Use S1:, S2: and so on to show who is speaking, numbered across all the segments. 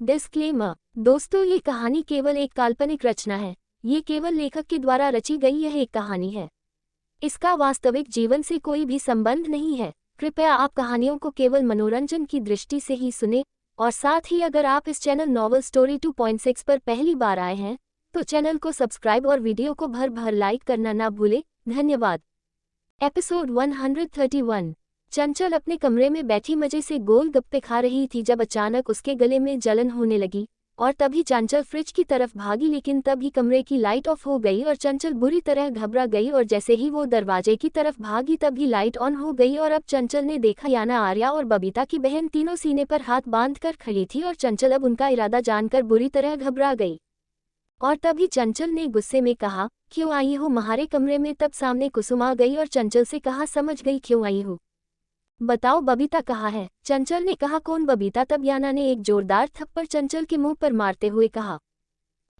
S1: Disclaimer. दोस्तों, ये कहानी केवल एक काल्पनिक रचना है। ये केवल लेखक के द्वारा रची गई यह एक कहानी है। इसका वास्तविक जीवन से कोई भी संबंध नहीं है। कृपया आप कहानियों को केवल मनोरंजन की दृष्टि से ही सुने, और साथ ही अगर आप इस चैनल नॉवल स्टोरी 2.6 पर पहली बार आए हैं तो चैनल को सब्सक्राइब और वीडियो को भर भर लाइक करना ना भूलें। धन्यवाद। एपिसोड 131। चंचल अपने कमरे में बैठी मजे से गोलगप्पे खा रही थी जब अचानक उसके गले में जलन होने लगी, और तभी चंचल फ्रिज की तरफ भागी, लेकिन तभी कमरे की लाइट ऑफ हो गई और चंचल बुरी तरह घबरा गई। और जैसे ही वो दरवाजे की तरफ भागी तभी लाइट ऑन हो गई, और अब चंचल ने देखा याना, आर्या और बबीता की बहन तीनों सीने पर हाथ बांधकर खड़ी थी, और चंचल अब उनका इरादा जानकर बुरी तरह घबरा गई। और तभी चंचल ने गुस्से में कहा, क्यों आई हो हमारे कमरे में? तब सामने कुसुम आ गई और चंचल से कहा, समझ गई क्यों आई हो, बताओ बबीता कहाँ है? चंचल ने कहा, कौन बबीता? तब याना ने एक जोरदार थप्पड़ चंचल के मुंह पर मारते हुए कहा,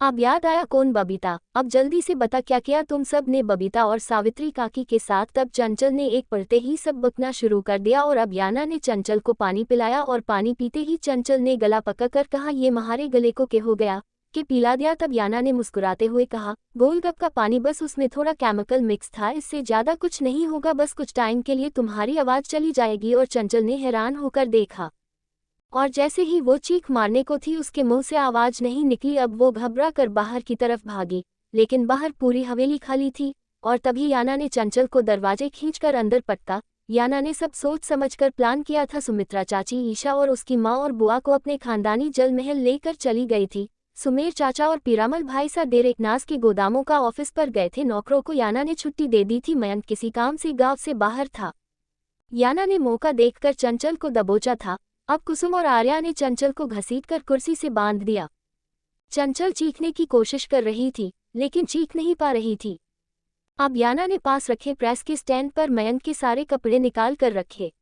S1: अब याद आया कौन बबीता? अब जल्दी से बता, क्या किया तुम सब ने बबीता और सावित्री काकी के साथ? तब चंचल ने एक पढ़ते ही सब बकना शुरू कर दिया, और अब याना ने चंचल को पानी पिलाया, और पानी पीते ही चंचल ने गला पकड़कर कहा, ये तुम्हारे गले को क्या हो गया कि पिला दिया? तब याना ने मुस्कुराते हुए कहा, गोलगप्पे का पानी, बस उसमें थोड़ा केमिकल मिक्स था, इससे ज्यादा कुछ नहीं होगा, बस कुछ टाइम के लिए तुम्हारी आवाज चली जाएगी। और चंचल ने हैरान होकर देखा, और जैसे ही वो चीख मारने को थी उसके मुंह से आवाज नहीं निकली। अब वो घबरा कर बाहर की तरफ भागी, लेकिन बाहर पूरी हवेली खाली थी। और तभी याना ने चंचल को दरवाजे खींचकर अंदर पटका। याना ने सब सोच समझकर प्लान किया था। सुमित्रा चाची, ईशा और उसकी माँ और बुआ को अपने खानदानी जल महल लेकर चली गई थी। सुमेर चाचा और पीरामल भाई सा डेरेक नास के गोदामों का ऑफिस पर गए थे। नौकरों को याना ने छुट्टी दे दी थी। मयंक किसी काम से गांव से बाहर था। याना ने मौका देखकर चंचल को दबोचा था। अब कुसुम और आर्या ने चंचल को घसीटकर कुर्सी से बांध दिया। चंचल चीखने की कोशिश कर रही थी, लेकिन चीख नहीं पा रही थी। अब याना ने पास रखे प्रेस के स्टैंड पर मयंक के सारे कपड़े निकाल कर रखे,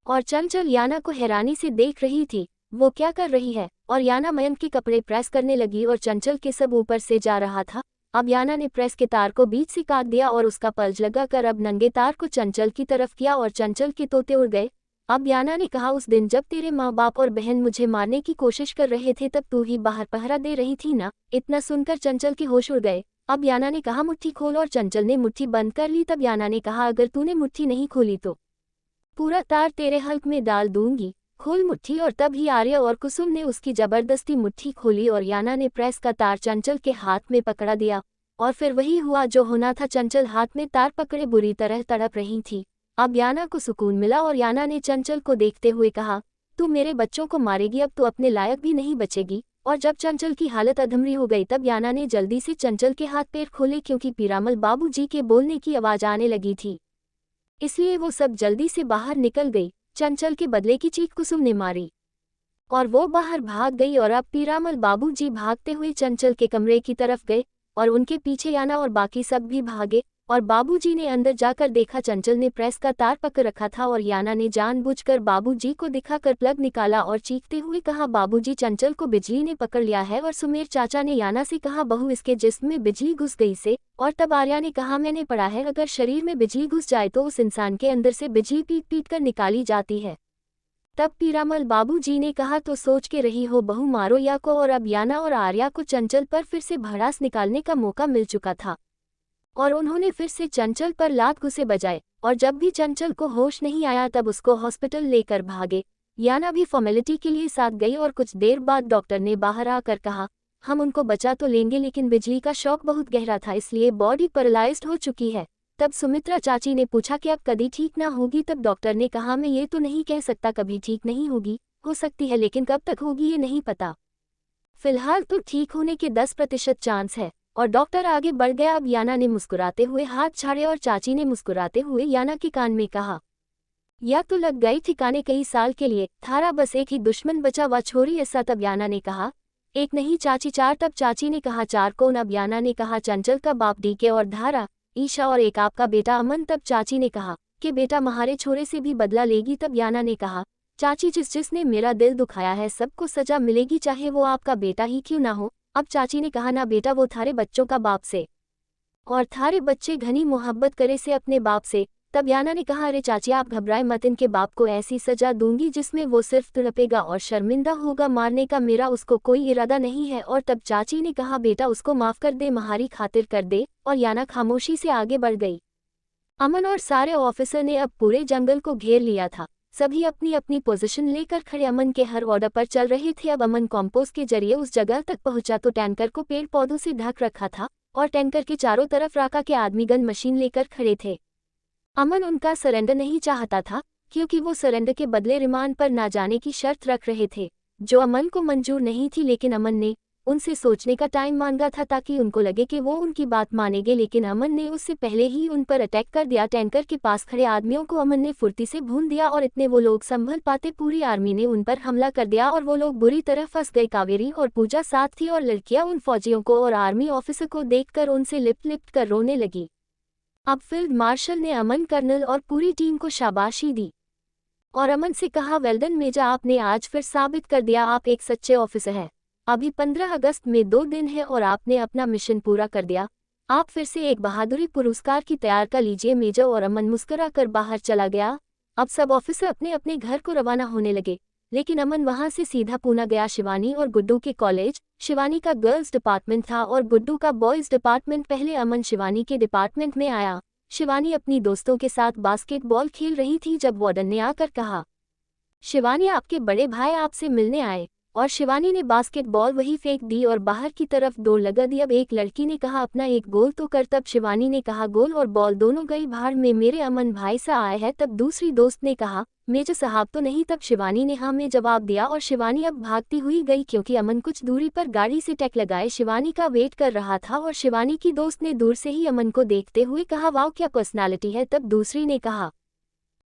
S1: और चंचल याना को हैरानी से देख रही थी, वो क्या कर रही है? और याना मयंक के कपड़े प्रेस करने लगी, और चंचल के सब ऊपर से जा रहा था। अब याना ने प्रेस के तार को बीच से काट दिया और उसका पल्ज लगाकर अब नंगे तार को चंचल की तरफ किया, और चंचल के तोते उड़ गए। अब याना ने कहा, उस दिन जब तेरे माँ बाप और बहन मुझे मारने की कोशिश कर रहे थे तब तू ही बाहर पहरा दे रही थी ना? इतना सुनकर चंचल के होश उड़ गए। अब याना ने कहा, मुट्ठी खोल, और चंचल ने मुट्ठी बंद कर ली। तब याना ने कहा, अगर तूने मुट्ठी नहीं खोली तो पूरा तार तेरे हल्क में डाल दूंगी, खोल मुट्ठी। और तभी आर्या और कुसुम ने उसकी जबरदस्ती मुट्ठी खोली, और याना ने प्रेस का तार चंचल के हाथ में पकड़ा दिया। और फिर वही हुआ जो होना था। चंचल हाथ में तार पकड़े बुरी तरह तड़प रही थी। अब याना को सुकून मिला, और याना ने चंचल को देखते हुए कहा, तू मेरे बच्चों को मारेगी, अब तो अपने लायक भी नहीं बचेगी। और जब चंचल की हालत अधमरी हो गई तब याना ने जल्दी से चंचल के हाथ पैर खोले, क्योंकि पीरामल बाबूजी के बोलने की आवाज आने लगी थी, इसलिए वो सब जल्दी से बाहर निकल गई। चंचल के बदले की चीख कुसुम ने मारी, और वो बाहर भाग गई। और अब पीरामल बाबूजी भागते हुए चंचल के कमरे की तरफ गए, और उनके पीछे याना और बाकी सब भी भागे। और बाबूजी ने अंदर जाकर देखा चंचल ने प्रेस का तार पकड़ रखा था, और याना ने जानबूझकर बाबूजी को दिखाकर प्लग निकाला और चीखते हुए कहा, बाबूजी, चंचल को बिजली ने पकड़ लिया है। और सुमेर चाचा ने याना से कहा, बहू, इसके जिस्म में बिजली घुस गई से। और तब आर्या ने कहा, मैंने पढ़ा है अगर शरीर में बिजली घुस जाए तो उस इंसान के अंदर से बिजली पीट पीट कर निकाली जाती है। तब पीरामल बाबूजी ने कहा, तो सोच के रही हो बहू, मारो या को। और अब याना और आर्या को चंचल पर फिर से भड़ास निकालने का मौका मिल चुका था, और उन्होंने फिर से चंचल पर लात घुसे बजाए। और जब भी चंचल को होश नहीं आया तब उसको हॉस्पिटल लेकर भागे। याना भी फॉर्मेलिटी के लिए साथ गई, और कुछ देर बाद डॉक्टर ने बाहर आकर कहा, हम उनको बचा तो लेंगे, लेकिन बिजली का शॉक बहुत गहरा था, इसलिए बॉडी पैरालाइज्ड हो चुकी है। तब सुमित्रा चाची ने पूछा कि अब कभी ठीक ना होगी? तब डॉक्टर ने कहा, मैं ये तो नहीं कह सकता कभी ठीक नहीं होगी, हो सकती है, लेकिन कब तक होगी ये नहीं पता। फिलहाल तो ठीक होने के 10% चांस है। और डॉक्टर आगे बढ़ गया। अब याना ने मुस्कुराते हुए हाथ छाड़े, और चाची ने मुस्कुराते हुए याना के कान में कहा, या तो लग गई ठिकाने कई साल के लिए, थारा बस एक ही दुश्मन बचा व छोरी ऐसा। तब याना ने कहा, एक नहीं चाची, 4। तब चाची ने कहा, 4 कौन? अब याना ने कहा, चंचल का बाप डीके और धारा, ईशा, और एक आपका बेटा अमन। तब चाची ने कहा कि बेटा महारे छोरे से भी बदला लेगी। तब याना ने कहा, चाची, जिसने मेरा दिल दुखाया है सबको सजा मिलेगी, चाहे वो आपका बेटा ही क्यों ना हो। अब चाची ने कहा, ना बेटा, वो थारे बच्चों का बाप से, और थारे बच्चे घनी मोहब्बत करे से अपने बाप से। तब याना ने कहा, अरे चाची आप घबराए मत, इनके बाप को ऐसी सजा दूंगी जिसमें वो सिर्फ तड़पेगा और शर्मिंदा होगा, मारने का मेरा उसको कोई इरादा नहीं है। और तब चाची ने कहा, बेटा उसको माफ कर दे, महारी खातिर कर दे। और याना खामोशी से आगे बढ़ गई। अमन और सारे ऑफिसर ने अब पूरे जंगल को घेर लिया था। सभी अपनी अपनी पोजीशन लेकर खड़े अमन के हर ऑर्डर पर चल रहे थे। अब अमन कॉम्पोस्ट के जरिए उस जगह तक पहुंचा तो टैंकर को पेड़ पौधों से ढक रखा था और टैंकर के चारों तरफ राका के आदमी गन मशीन लेकर खड़े थे। अमन उनका सरेंडर नहीं चाहता था, क्योंकि वो सरेंडर के बदले रिमांड पर ना जाने की शर्त रख रहे थे, जो अमन को मंजूर नहीं थी। लेकिन अमन ने उनसे सोचने का टाइम मांगा था ताकि उनको लगे कि वो उनकी बात मानेंगे। लेकिन अमन ने उससे पहले ही उन पर अटैक कर दिया। टैंकर के पास खड़े आदमियों को अमन ने फुर्ती से भून दिया और इतने वो लोग संभल पाते पूरी आर्मी ने उन पर हमला कर दिया और वो लोग बुरी तरह फंस गए। कावेरी और पूजा साथ थी और लड़कियां उन फौजियों को और आर्मी ऑफिसर को देखकर उनसे लिपट लिपट कर रोने लगी। अब फील्ड मार्शल ने अमन, कर्नल और पूरी टीम को शाबाशी दी और अमन से कहा, वेल डन मेजा, आपने आज फिर साबित कर दिया आप एक सच्चे ऑफिसर हैं। अभी 15 अगस्त में 2 दिन है और आपने अपना मिशन पूरा कर दिया। आप फिर से एक बहादुरी पुरस्कार की तैयार कर लीजिए मेजर। और अमन मुस्कुरा कर बाहर चला गया। अब सब ऑफिसर अपने अपने घर को रवाना होने लगे, लेकिन अमन वहां से सीधा पूना गया शिवानी और गुड्डू के कॉलेज। शिवानी का गर्ल्स डिपार्टमेंट था और गुड्डू का बॉयज डिपार्टमेंट। पहले अमन शिवानी के डिपार्टमेंट में आया। शिवानी अपनी दोस्तों के साथ बास्केटबॉल खेल रही थी जब वार्डन ने आकर कहा, शिवानी आपके बड़े भाई आपसे मिलने आए। और शिवानी ने बास्केटबॉल वही फेंक दी और बाहर की तरफ दौड़ लगा दी। अब एक लड़की ने कहा, अपना एक गोल तो कर। तब शिवानी ने कहा, गोल और बॉल दोनों गई भाड़ में, मेरे अमन भाई सा आए हैं। तब दूसरी दोस्त ने कहा, मेजर साहब तो नहीं। तब शिवानी ने हाँ में जवाब दिया और शिवानी अब भागती हुई गई, क्योंकि अमन कुछ दूरी पर गाड़ी से टैक लगाए शिवानी का वेट कर रहा था। और शिवानी की दोस्त ने दूर से ही अमन को देखते हुए कहा, वाओ क्या पर्सनालिटी है। तब दूसरी ने कहा,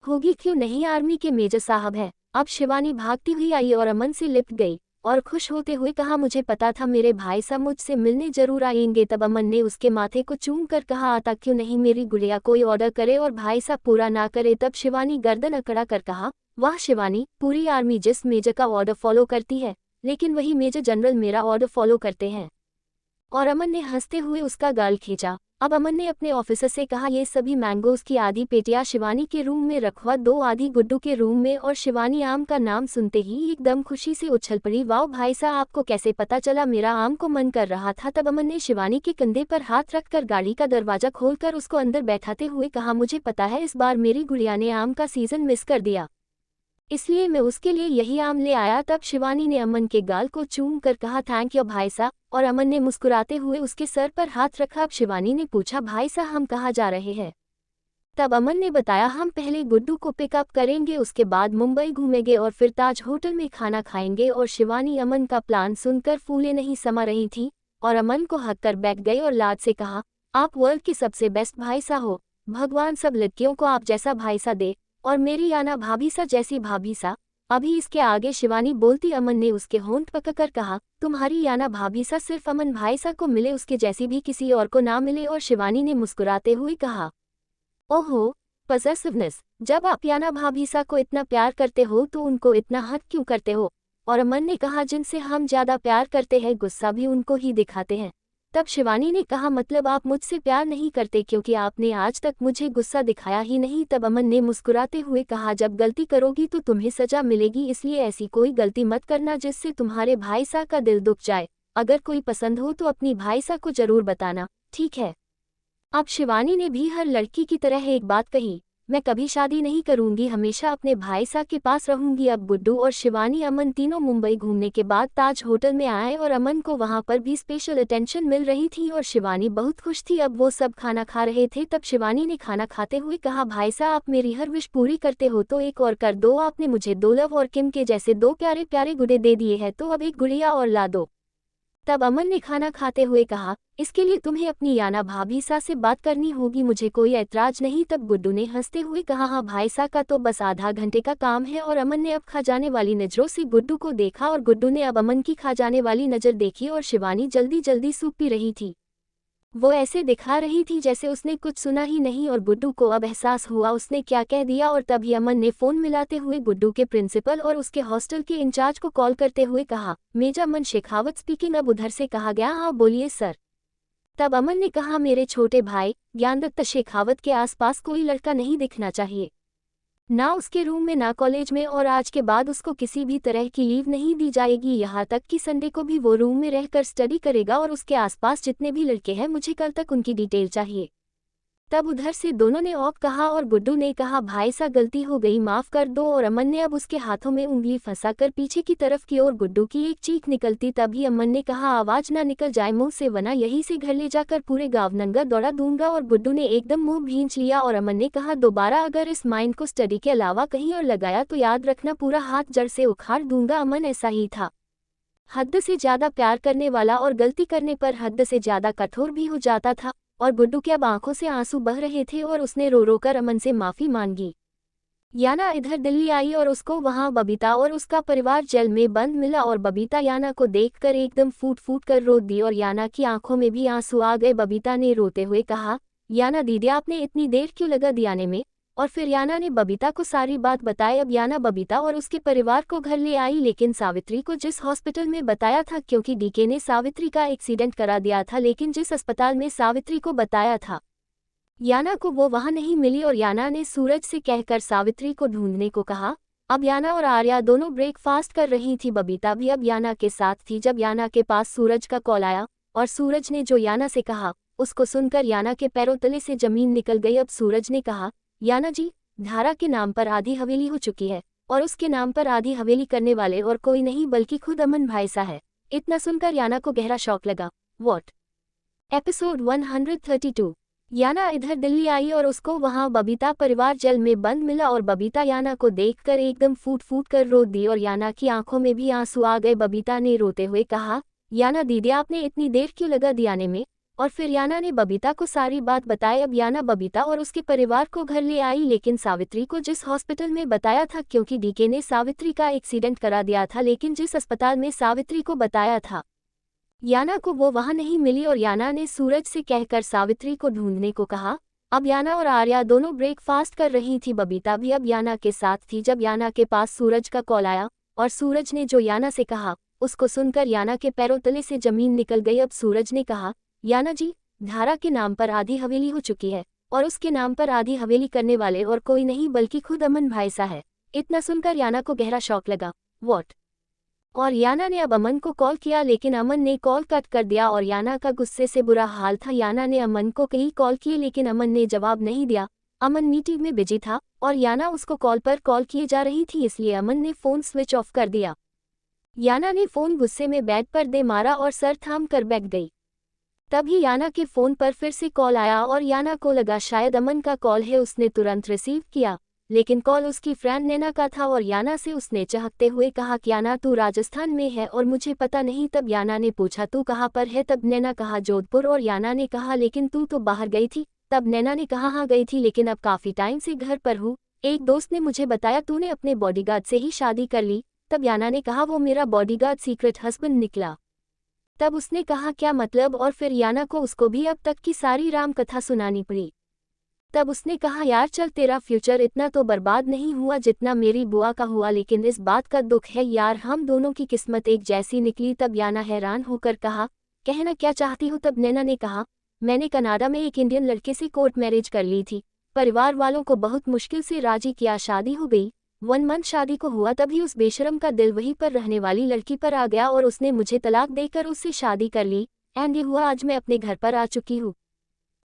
S1: होगी क्यों नहीं, आर्मी के मेजर साहब है। अब शिवानी भागती हुई आई और अमन से लिपट गई और खुश होते हुए कहा, मुझे पता था मेरे भाई साहब मुझसे मिलने जरूर आएंगे। तब अमन ने उसके माथे को चूम कर कहा, आता क्यों नहीं, मेरी गुड़िया कोई ऑर्डर करे और भाई साहब पूरा ना करे। तब शिवानी गर्दन अकड़ा कर कहा, वाह शिवानी, पूरी आर्मी जिस मेजर का ऑर्डर फॉलो करती है, लेकिन वही मेजर जनरल मेरा ऑर्डर फॉलो करते हैं। और अमन ने हंसते हुए उसका गाल खींचा। अब अमन ने अपने ऑफिसर से कहा, ये सभी मैंगोज की आधी पेटियां शिवानी के रूम में रखवा दो, आधी गुड्डू के रूम में। और शिवानी आम का नाम सुनते ही एकदम खुशी से उछल पड़ी। वाओ भाई साहब, आपको कैसे पता चला, मेरा आम को मन कर रहा था। तब अमन ने शिवानी के कंधे पर हाथ रखकर गाड़ी का दरवाजा खोलकर उसको अंदर बैठाते हुए कहा, मुझे पता है इस बार मेरी गुड़िया ने आम का सीजन मिस कर दिया, इसलिए मैं उसके लिए यही आम ले आया। तब शिवानी ने अमन के गाल को चूम कर कहा, थैंक यू भाई साहब। और अमन ने मुस्कुराते हुए उसके सर पर हाथ रखा। अब शिवानी ने पूछा, भाई साहब हम कहाँ जा रहे हैं। तब अमन ने बताया, हम पहले गुड्डू को पिकअप करेंगे, उसके बाद मुंबई घूमेंगे और फिर ताज होटल में खाना खाएंगे। और शिवानी अमन का प्लान सुनकर फूले नहीं समा रही थी और अमन को हक कर बैठ गई और लाड से कहा, आप वर्ल्ड के सबसे बेस्ट भाई सा हो, भगवान सब लड़कियों को आप जैसा भाई सा दे, और मेरी याना भाभी सा जैसी भाभी सा। अभी इसके आगे शिवानी बोलती, अमन ने उसके होंठ पकड़कर कहा, तुम्हारी याना भाभी सा सिर्फ अमन भाई सा को मिले, उसके जैसी भी किसी और को ना मिले। और शिवानी ने मुस्कुराते हुए कहा, ओहो पॉसेसिवनेस, जब आप याना भाभी सा को इतना प्यार करते हो तो उनको इतना हक क्यों करते हो। और अमन ने कहा, जिनसे हम ज्यादा प्यार करते हैं गुस्सा भी उनको ही दिखाते हैं। तब शिवानी ने कहा, मतलब आप मुझसे प्यार नहीं करते क्योंकि आपने आज तक मुझे गुस्सा दिखाया ही नहीं। तब अमन ने मुस्कुराते हुए कहा, जब गलती करोगी तो तुम्हें सजा मिलेगी, इसलिए ऐसी कोई गलती मत करना जिससे तुम्हारे भाई सा का दिल दुख जाए। अगर कोई पसंद हो तो अपनी भाई सा को जरूर बताना, ठीक है। अब शिवानी ने भी हर लड़की की तरह एक बात कही, मैं कभी शादी नहीं करूंगी, हमेशा अपने भाई साहब के पास रहूंगी। अब गुड्डू और शिवानी अमन तीनों मुंबई घूमने के बाद ताज होटल में आए और अमन को वहां पर भी स्पेशल अटेंशन मिल रही थी और शिवानी बहुत खुश थी। अब वो सब खाना खा रहे थे। तब शिवानी ने खाना खाते हुए कहा, भाई साहब आप मेरी हर विश पूरी करते हो तो एक और कर दो, आपने मुझे दो लव और किम के जैसे दो प्यारे प्यारे गुड्डे दे दिए हैं, तो अब एक गुड़िया और ला दो। तब अमन ने खाना खाते हुए कहा, इसके लिए तुम्हें अपनी याना भाभी सा से बात करनी होगी, मुझे कोई ऐतराज नहीं। तब गुड्डू ने हंसते हुए कहा, हाँ भाई सा का तो बस आधा घंटे का काम है। और अमन ने अब खा जाने वाली नजरों से गुड्डू को देखा और गुड्डू ने अब अमन की खा जाने वाली नजर देखी। और शिवानी जल्दी जल्दी सूप पी रही थी, वो ऐसे दिखा रही थी जैसे उसने कुछ सुना ही नहीं। और गुड्डू को अब एहसास हुआ उसने क्या कह दिया। और तभी अमन ने फोन मिलाते हुए गुड्डू के प्रिंसिपल और उसके हॉस्टल के इंचार्ज को कॉल करते हुए कहा, मेजर अमन शेखावत स्पीकिंग। अब उधर से कहा गया, हाँ बोलिए सर। तब अमन ने कहा, मेरे छोटे भाई ज्ञानदत्त शेखावत के आसपास कोई लड़का नहीं दिखना चाहिए, ना उसके रूम में ना कॉलेज में, और आज के बाद उसको किसी भी तरह की लीव नहीं दी जाएगी, यहाँ तक कि संडे को भी वो रूम में रहकर स्टडी करेगा, और उसके आसपास जितने भी लड़के हैं मुझे कल तक उनकी डिटेल चाहिए। तब उधर से दोनों ने औप कहा और गुड्डू ने कहा, भाई सा गलती हो गई, माफ कर दो, और अमन ने अब उसके हाथों में उंगली फंसाकर पीछे की तरफ की ओर गुड्डू की एक चीख निकलती। तभी अमन ने कहा, आवाज ना निकल जाए मुंह से, वरना यहीं से घर ले जाकर पूरे गाँव नंगा दौड़ा दूंगा। और गुड्डू ने एकदम मुंह भींच लिया और अमन ने कहा, दोबारा अगर इस माइंड को स्टडी के अलावा कहीं और लगाया तो याद रखना पूरा हाथ जड़ से उखाड़ दूंगा। अमन ऐसा ही था, हद से ज्यादा प्यार करने वाला और गलती करने पर हद से ज्यादा कठोर भी हो जाता था। और गुड्डू के अब आंखों से आंसू बह रहे थे और उसने रो रो कर अमन से माफी मांगी। याना इधर दिल्ली आई और उसको वहां बबीता और उसका परिवार जेल में बंद मिला, और बबीता याना को देखकर एकदम फूट फूट कर रो दी और याना की आंखों में भी आंसू आ गए। बबीता ने रोते हुए कहा, याना दीदी आपने इतनी देर क्यों लगा दी आने में? और फिर याना ने बबीता को सारी बात बताई। अब याना बबीता और उसके परिवार को घर ले आई, लेकिन सावित्री को जिस हॉस्पिटल में बताया था, क्योंकि डीके ने सावित्री का एक्सीडेंट करा दिया था, लेकिन जिस अस्पताल में सावित्री को बताया था याना को, वो वहां नहीं मिली। और याना ने सूरज से कहकर सावित्री को ढूंढने को कहा। अब याना और आर्या दोनों ब्रेकफास्ट कर रही थी, बबीता भी अब याना के साथ थी, जब याना के पास सूरज का कॉल आया और सूरज ने जो याना से कहा उसको सुनकर याना के पैरों तले से जमीन निकल गई। अब सूरज ने कहा, याना जी, धारा के नाम पर आधी हवेली हो चुकी है, और उसके नाम पर आधी हवेली करने वाले और कोई नहीं बल्कि खुद अमन भाई सा है। इतना सुनकर याना को गहरा शौक लगा। वॉट? एपिसोड 132। याना इधर दिल्ली आई और उसको वहां बबीता परिवार जेल में बंद मिला, और बबीता याना को देखकर एकदम फूट फूट कर रो दी और याना की आंखों में भी आंसू आ गए। बबीता ने रोते हुए कहा, याना दीदी आपने इतनी देर क्यों लगा दी आने में? और फिर याना ने बबीता को सारी बात बताई। अब याना बबीता और उसके परिवार को घर ले आई, लेकिन सावित्री को जिस हॉस्पिटल में बताया था, क्योंकि डीके ने सावित्री का एक्सीडेंट करा दिया था, लेकिन जिस अस्पताल में सावित्री को बताया था याना को, वो वहां नहीं मिली। और याना ने सूरज से कहकर सावित्री को ढूंढने को कहा। अब याना और आर्या दोनों ब्रेकफास्ट कर रही थी, बबीता भी अब याना के साथ थी, जब याना के पास सूरज का कॉल आया और सूरज ने जो याना से कहा उसको सुनकर याना के पैरों तले से जमीन निकल गई। अब सूरज ने कहा, याना जी, धारा के नाम पर आधी हवेली हो चुकी है, और उसके नाम पर आधी हवेली करने वाले और कोई नहीं बल्कि खुद अमन भाई सा है। इतना सुनकर याना को गहरा शौक लगा। वॉट? और याना ने अब अमन को कॉल किया, लेकिन अमन ने कॉल कट कर दिया और याना का गुस्से से बुरा हाल था। याना ने अमन को कई कॉल किए, लेकिन अमन ने जवाब नहीं दिया। अमन मीटिंग में बिजी था और याना उसको कॉल पर कॉल किए जा रही थी, इसलिए अमन ने फोन स्विच ऑफ कर दिया। याना ने फोन गुस्से में बेड पर दे मारा और सर थाम कर बैठ गई। तभी याना के फोन पर फिर से कॉल आया और याना को लगा शायद अमन का कॉल है। उसने तुरंत रिसीव किया, लेकिन कॉल उसकी फ्रेंड नैना का था और याना से उसने चहकते हुए कहा, याना तू राजस्थान में है और मुझे पता नहीं। तब याना ने पूछा, तू कहाँ पर है? तब नैना कहा, जोधपुर। और याना ने कहा, लेकिन तू तो बाहर गई थी। तब नैना ने कहा, हाँ गई थी, लेकिन अब काफी टाइम से घर पर हूँ। एक दोस्त ने मुझे बताया तूने अपने बॉडीगार्ड से ही शादी कर ली। तब याना ने कहा, वो मेरा बॉडीगार्ड सीक्रेट हस्बैंड निकला। तब उसने कहा, क्या मतलब? और फिर याना को उसको भी अब तक की सारी राम कथा सुनानी पड़ी। तब उसने कहा, यार चल, तेरा फ्यूचर इतना तो बर्बाद नहीं हुआ जितना मेरी बुआ का हुआ, लेकिन इस बात का दुख है यार, हम दोनों की किस्मत एक जैसी निकली। तब याना हैरान होकर कहा, कहना क्या चाहती हो? तब नैना ने कहा, मैंने कनाडा में एक इंडियन लड़के से कोर्ट मैरिज कर ली थी, परिवार वालों को बहुत मुश्किल से राजी किया, शादी हो गई। 1 मंथ शादी को हुआ, तभी उस बेशरम का दिल वहीं पर रहने वाली लड़की पर आ गया और उसने मुझे तलाक देकर उससे शादी कर ली, एंड ये हुआ आज मैं अपने घर पर आ चुकी हूँ।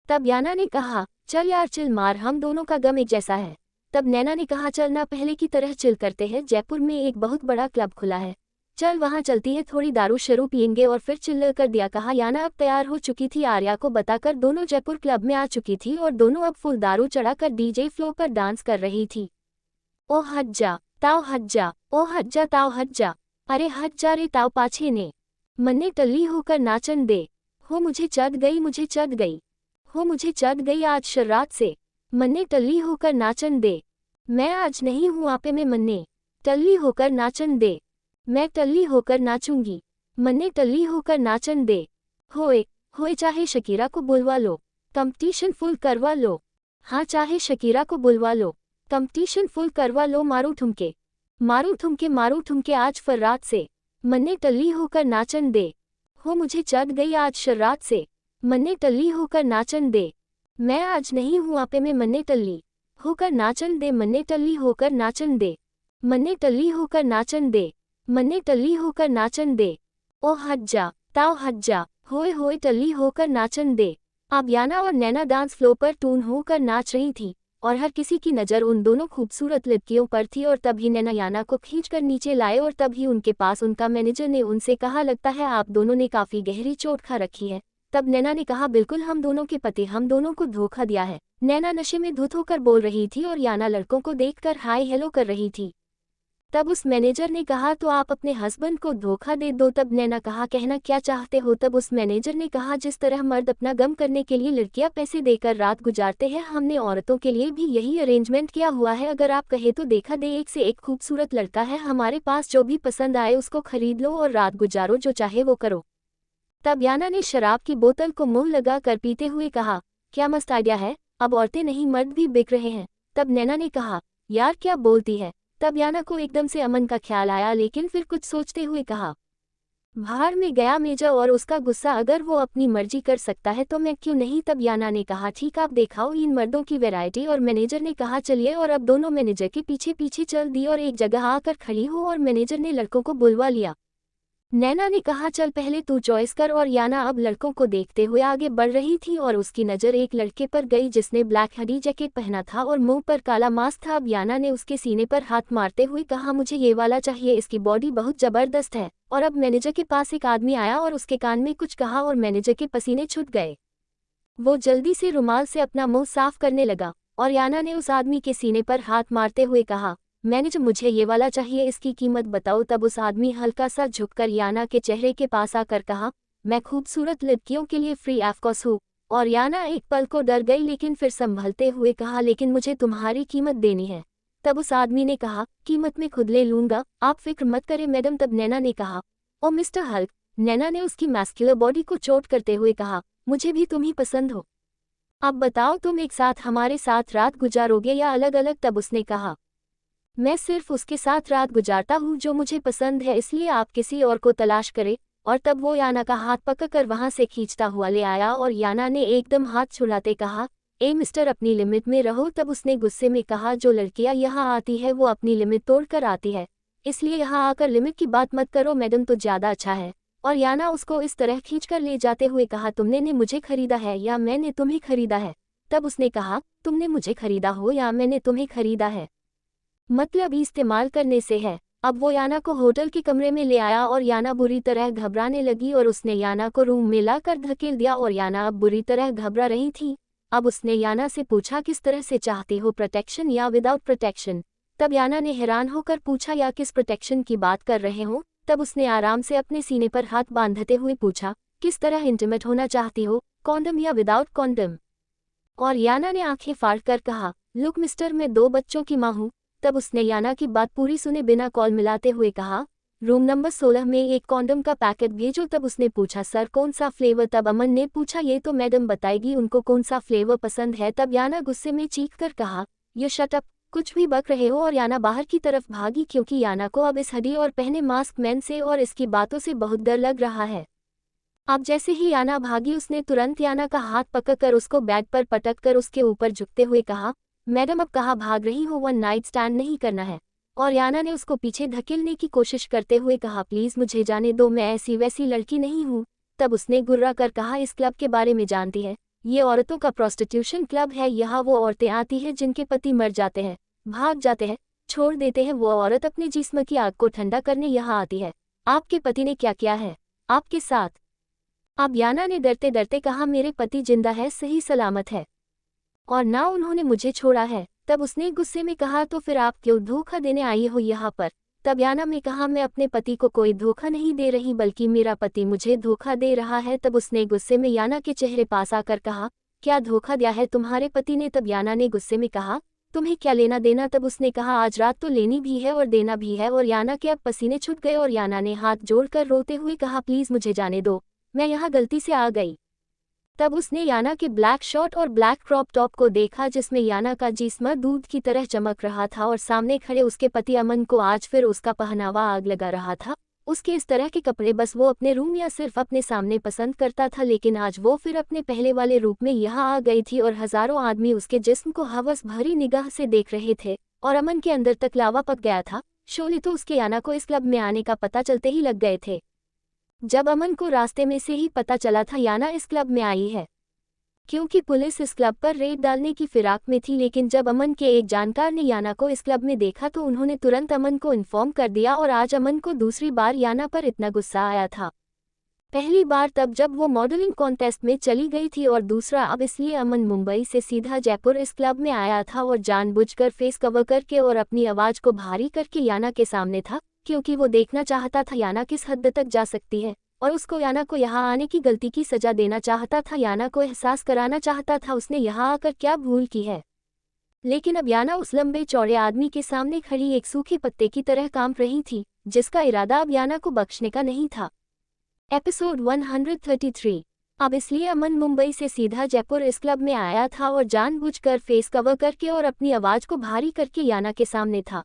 S1: तब याना ने कहा, चल यार चिल मार, हम दोनों का गम एक जैसा है। तब नैना ने कहा, चल ना पहले की तरह चिल करते हैं, जयपुर में एक बहुत बड़ा क्लब खुला है, चल वहां चलती है, थोड़ी दारू शरू पियेंगे और फिर चिल्ल कर दिया। कहा याना अब तैयार हो चुकी थी, आर्या को बताकर दोनों जयपुर क्लब में आ चुकी थी और दोनों अब फुल दारू चढ़ाकर डीजे फ्लोर पर डांस कर रही थी। ओ हट जा ताओ हट जा, ओ हट जा ताओ हट जा, अरे हट जा रे ताओ पाछे ने, मन्ने टल्ली होकर नाचन दे, हो मुझे चढ़ गई, मुझे चढ़ गई, हो मुझे चढ़ गई आज शर्रात से, मन्ने टल्ली होकर नाचन दे, मैं आज नहीं हूँ आपे में, मन्ने टल्ली होकर नाचन दे, मैं टल्ली होकर नाचूंगी, मन्ने टल्ली होकर नाचन दे, होए होए चाहे शकीरा को बुलवा लो, कंपटीशन फुल करवा लो, हाँ चाहे शकीरा को बुलवा लो, कंपटीशन फुल करवा लो, मारू ठुमके मारू ठुमके आज फर्रात से, मन्ने टल्ली होकर नाचन दे, हो मुझे चढ़ गई आज शर्रात से, मन्ने टल्ली होकर नाचन दे। मैं आज नहीं हूँ आपे में मन्ने टल्ली होकर नाचन दे। मन्ने टल्ली होकर नाचन दे। मन्ने टल्ली होकर नाचन दे। मन्ने टल्ली होकर नाचन दे। ओ हट जा, ताओ हट जा, होए होए टल्ली होकर नाचन दे। अब याना और नैना डांस फ्लोर पर टून होकर नाच रही थी और हर किसी की नज़र उन दोनों खूबसूरत लड़कियों पर थी। और तभी नैना याना को खींचकर नीचे लाए और तभी उनके पास उनका मैनेजर ने उनसे कहा, लगता है आप दोनों ने काफ़ी गहरी चोट खा रखी है। तब नैना ने कहा, बिल्कुल, हम दोनों के पति हम दोनों को धोखा दिया है। नैना नशे में धुत होकर बोल रही थी और याना लड़कों को देखकर हाय हेलो कर रही थी। तब उस मैनेजर ने कहा, तो आप अपने हस्बैंड को धोखा दे दो। तब नैना कहा, कहना क्या चाहते हो। तब उस मैनेजर ने कहा, जिस तरह मर्द अपना गम करने के लिए लड़कियां पैसे देकर रात गुजारते हैं, हमने औरतों के लिए भी यही अरेंजमेंट किया हुआ है। अगर आप कहे तो देखा दे, एक से एक खूबसूरत लड़का है हमारे पास, जो भी पसंद आए उसको खरीद लो और रात गुजारो, जो चाहे वो करो। तब याना ने शराब की बोतल को मुंह लगा कर पीते हुए कहा, क्या मस्त आइडिया है, अब औरतें नहीं मर्द भी बिक रहे हैं। तब नैना ने कहा, यार क्या बोलती है। तब याना को एकदम से अमन का ख्याल आया, लेकिन फिर कुछ सोचते हुए कहा, भाड़ में गया मेजा और उसका गुस्सा, अगर वो अपनी मर्जी कर सकता है तो मैं क्यों नहीं। तब याना ने कहा, ठीक, आप दिखाओ इन मर्दों की वैरायटी। और मैनेजर ने कहा, चलिए। और अब दोनों मैनेजर के पीछे पीछे चल दी और एक जगह आकर खड़ी हो और मैनेजर ने लड़कों को बुलवा लिया। नैना ने कहा, चल पहले तू चॉइस कर। और याना अब लड़कों को देखते हुए आगे बढ़ रही थी और उसकी नज़र एक लड़के पर गई जिसने ब्लैक हडी जैकेट पहना था और मुंह पर काला मास्क था। अब याना ने उसके सीने पर हाथ मारते हुए कहा, मुझे ये वाला चाहिए, इसकी बॉडी बहुत ज़बरदस्त है। और अब मैनेजर के पास एक आदमी आया और उसके कान में कुछ कहा और मैनेजर के पसीने छूट गए। वो जल्दी से रुमाल से अपना मुंह साफ करने लगा और याना ने उस आदमी के सीने पर हाथ मारते हुए कहा, मैनेजर मुझे ये वाला चाहिए, इसकी कीमत बताओ। तब उस आदमी हल्का सा झुककर याना के चेहरे के पास आकर कहा, मैं खूबसूरत लड़कियों के लिए फ्री ऑफकोर्स हूँ। और याना एक पल को डर गई, लेकिन फिर संभलते हुए कहा, लेकिन मुझे तुम्हारी कीमत देनी है। तब उस आदमी ने कहा, कीमत मैं खुद ले लूंगा, आप फिक्र मत करें मैडम। तब नैना ने कहा, ओ मिस्टर हल्क। नैना ने उसकी मैस्कुलर बॉडी को चोट करते हुए कहा, मुझे भी तुम ही पसंद हो। अब बताओ, तुम एक साथ हमारे साथ रात गुजारोगे या अलग अलग। तब उसने कहा, मैं सिर्फ उसके साथ रात गुजारता हूँ जो मुझे पसंद है, इसलिए आप किसी और को तलाश करें। और तब वो याना का हाथ पकड़कर वहां से खींचता हुआ ले आया और याना ने एकदम हाथ छुड़ाते कहा, ए मिस्टर, अपनी लिमिट में रहो। तब उसने गुस्से में कहा, जो लड़कियां यहाँ आती है वो अपनी लिमिट तोड़कर आती है, इसलिए यहाँ आकर लिमिट की बात मत करो मैडम, तो ज़्यादा अच्छा है। और याना उसको इस तरह खींचकर ले जाते हुए कहा, तुमने ने मुझे खरीदा है या मैंने तुम्हें खरीदा है। तब उसने कहा, तुमने मुझे खरीदा हो या मैंने तुम्हें खरीदा है, मतलब इस्तेमाल करने से है। अब वो याना को होटल के कमरे में ले आया और याना बुरी तरह घबराने लगी और उसने याना को रूम में लाकर धकेल दिया और याना अब बुरी तरह घबरा रही थी। अब उसने याना से पूछा, किस तरह से चाहती हो, प्रोटेक्शन या विदाउट प्रोटेक्शन। तब याना ने हैरान होकर पूछा, या किस प्रोटेक्शन की बात कर रहे हो। तब उसने आराम से अपने सीने पर हाथ बांधते हुए पूछा, किस तरह इंटीमेट होना चाहती हो, कॉन्डम या विदाउट कॉन्डम। और याना ने आंखें फाड़ कर कहा, लुक मिस्टर, मैं 2 बच्चों की माँ हूँ। तब उसने याना की बात पूरी सुने बिना कॉल मिलाते हुए कहा, रूम नंबर 16 में एक कॉन्डम का पैकेट भेजो। तब उसने पूछा, सर कौन सा फ्लेवर। तब अमन ने पूछा, ये तो मैडम बताएगी उनको कौन सा फ्लेवर पसंद है। तब याना गुस्से में चीख कर कहा, यू शट अप, कुछ भी बक रहे हो। और याना बाहर की तरफ भागी, क्योंकि याना को अब इस हडी और पहने मास्क मैन से और इसकी बातों से बहुत डर लग रहा है। अब जैसे ही याना भागी, उसने तुरंत याना का हाथ पकड़कर उसको बेड पर पटक कर उसके ऊपर झुकते हुए कहा, मैडम अब कहाँ भाग रही हो, 1 नाइट स्टैंड नहीं करना है। और याना ने उसको पीछे धकेलने की कोशिश करते हुए कहा, प्लीज़ मुझे जाने दो, मैं ऐसी वैसी लड़की नहीं हूँ। तब उसने गुर्रा कर कहा, इस क्लब के बारे में जानती है, ये औरतों का प्रोस्टिट्यूशन क्लब है। यहाँ वो औरतें आती हैं जिनके पति मर जाते हैं, भाग जाते हैं, छोड़ देते हैं। वो औरत अपने जिस्म की आग को ठंडा करने यहाँ आती है। आपके पति ने क्या किया है आपके साथ। अब याना ने डरते डरते कहा, मेरे पति जिंदा है, सही सलामत है, और ना उन्होंने मुझे छोड़ा है। तब उसने गुस्से में कहा, तो फिर आप क्यों धोखा देने आई हो यहाँ पर। तब याना ने कहा, मैं अपने पति को कोई धोखा नहीं दे रही, बल्कि मेरा पति मुझे धोखा दे रहा है। तब उसने गुस्से में याना के चेहरे पास आकर कहा, क्या धोखा दिया है तुम्हारे पति ने। तब याना ने गुस्से में कहा, तुम्हें क्या लेना देना। तब उसने कहा, आज रात तो लेनी भी है और देना भी है। और याना के अब पसीने छूट गए और याना ने हाथ जोड़कर रोते हुए कहा, प्लीज़ मुझे जाने दो, मैं यहाँ गलती से आ गई। तब उसने याना के ब्लैक शॉर्ट और ब्लैक क्रॉप टॉप को देखा, जिसमें याना का जिस्म दूध की तरह चमक रहा था और सामने खड़े उसके पति अमन को आज फिर उसका पहनावा आग लगा रहा था। उसके इस तरह के कपड़े बस वो अपने रूम या सिर्फ अपने सामने पसंद करता था, लेकिन आज वो फिर अपने पहले वाले रूप में यहाँ आ गई थी और हजारों आदमी उसके जिस्म को हवस भरी निगाह से देख रहे थे और अमन के अंदर तक लावा पक गया था। शोले तो उसके याना को इस क्लब में आने का पता चलते ही लग गए थे। जब अमन को रास्ते में से ही पता चला था याना इस क्लब में आई है, क्योंकि पुलिस इस क्लब पर रेड डालने की फिराक में थी, लेकिन जब अमन के एक जानकार ने याना को इस क्लब में देखा तो उन्होंने तुरंत अमन को इन्फॉर्म कर दिया और आज अमन को दूसरी बार याना पर इतना गुस्सा आया था। पहली बार तब जब वो मॉडलिंग कॉन्टेस्ट में चली गई थी और दूसरा अब इसलिए अमन मुंबई से सीधा जयपुर इस क्लब में आया था और जानबूझकर फेस कवर करके और अपनी आवाज को भारी करके याना के सामने था, क्योंकि वो देखना चाहता था याना किस हद तक जा सकती है और उसको याना को यहाँ आने की गलती की सजा देना चाहता था। याना को एहसास कराना चाहता था उसने यहाँ आकर क्या भूल की है। लेकिन अब याना उस लंबे चौड़े आदमी के सामने खड़ी एक सूखे पत्ते की तरह कांप रही थी, जिसका इरादा अब याना को बख्शने का नहीं था। एपिसोड 133। अब इसलिए अमन मुंबई से सीधा जयपुर इस क्लब में आया था और जानबूझकर फेस कवर करके और अपनी आवाज को भारी करके याना के सामने था,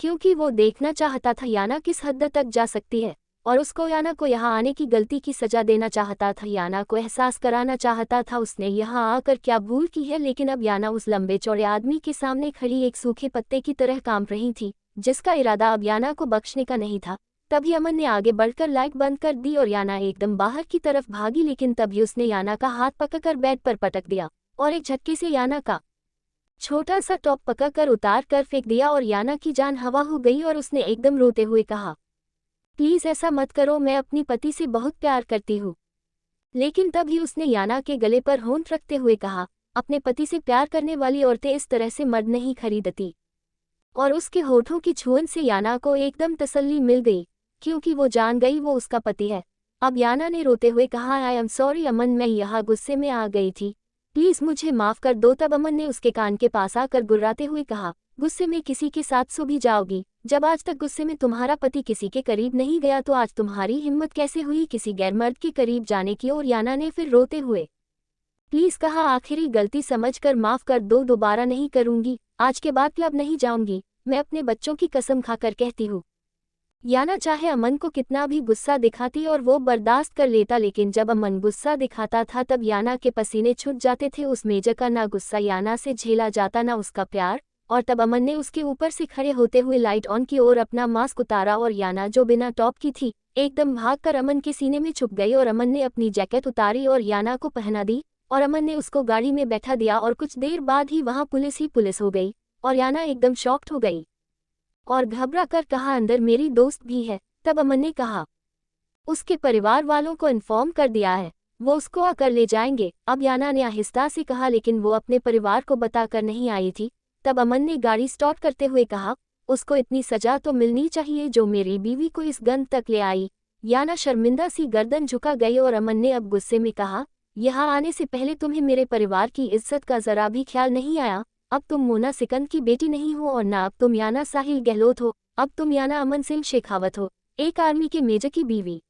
S1: क्योंकि वो देखना चाहता था याना किस हद तक जा सकती है और उसको याना को यहाँ आने की गलती की सजा देना चाहता था। याना को एहसास कराना चाहता था उसने यहाँ आकर क्या भूल की है। लेकिन अब याना उस लंबे चौड़े आदमी के सामने खड़ी एक सूखे पत्ते की तरह कांप रही थी, जिसका इरादा अब याना को बख्शने का नहीं था। तभी अमन ने आगे बढ़कर लाइट बंद कर दी और याना एकदम बाहर की तरफ भागी, लेकिन तभी उसने याना का हाथ पकड़कर बेड पर पटक दिया और एक झटके से याना का छोटा सा टॉप पकड़कर उतार कर फेंक दिया और याना की जान हवा हो गई और उसने एकदम रोते हुए कहा, प्लीज ऐसा मत करो, मैं अपनी पति से बहुत प्यार करती हूँ। लेकिन तभी उसने याना के गले पर होंठ रखते हुए कहा, अपने पति से प्यार करने वाली औरतें इस तरह से मर्द नहीं खरीदती। और उसके होठों की छुअन से याना को एकदम तसल्ली मिल गई, क्योंकि वो जान गई वो उसका पति है। अब याना ने रोते हुए कहा, आई एम सॉरी अमन, मैं यहाँ गुस्से में आ गई थी, प्लीज मुझे माफ कर दो। तब अमन ने उसके कान के पास आकर गुर्राते हुए कहा, गुस्से में किसी के साथ सो भी जाओगी? जब आज तक गुस्से में तुम्हारा पति किसी के करीब नहीं गया तो आज तुम्हारी हिम्मत कैसे हुई किसी गैरमर्द के करीब जाने की? और याना ने फिर रोते हुए प्लीज कहा, आखिरी गलती समझकर माफ कर दो, दोबारा नहीं करूंगी, आज के बाद क्लब नहीं जाऊंगी, मैं अपने बच्चों की कसम खाकर कहती हूँ। याना चाहे अमन को कितना भी गुस्सा दिखाती और वो बर्दाश्त कर लेता, लेकिन जब अमन गुस्सा दिखाता था तब याना के पसीने छूट जाते थे। उस मेजर का ना गुस्सा याना से झेला जाता ना उसका प्यार। और तब अमन ने उसके ऊपर से खड़े होते हुए लाइट ऑन की और अपना मास्क उतारा और याना जो बिना टॉप की थी एकदम भागकर अमन के सीने में छुप गई और अमन ने अपनी जैकेट उतारी और याना को पहना दी और अमन ने उसको गाड़ी में बैठा दिया और कुछ देर बाद ही वहाँ पुलिस हो गई और याना एकदम शॉक्ड हो गई और घबरा कर कहा, अंदर मेरी दोस्त भी है। तब अमन ने कहा, उसके परिवार वालों को इन्फॉर्म कर दिया है, वो उसको आकर ले जाएंगे। अब याना ने आहिस्ता से कहा, लेकिन वो अपने परिवार को बताकर नहीं आई थी। तब अमन ने गाड़ी स्टार्ट करते हुए कहा, उसको इतनी सजा तो मिलनी चाहिए जो मेरी बीवी को इस गंध तक ले आई। याना शर्मिंदा सी गर्दन झुका गई और अमन ने अब गुस्से में कहा, यहाँ आने से पहले तुम्हें मेरे परिवार की इज्जत का जरा भी ख्याल नहीं आया। अब तुम मोना सिकंद की बेटी नहीं हो और ना अब तुम याना साहिल गहलोत हो, अब तुम याना अमन सिंह शेखावत हो, एक आर्मी के मेजर की बीवी।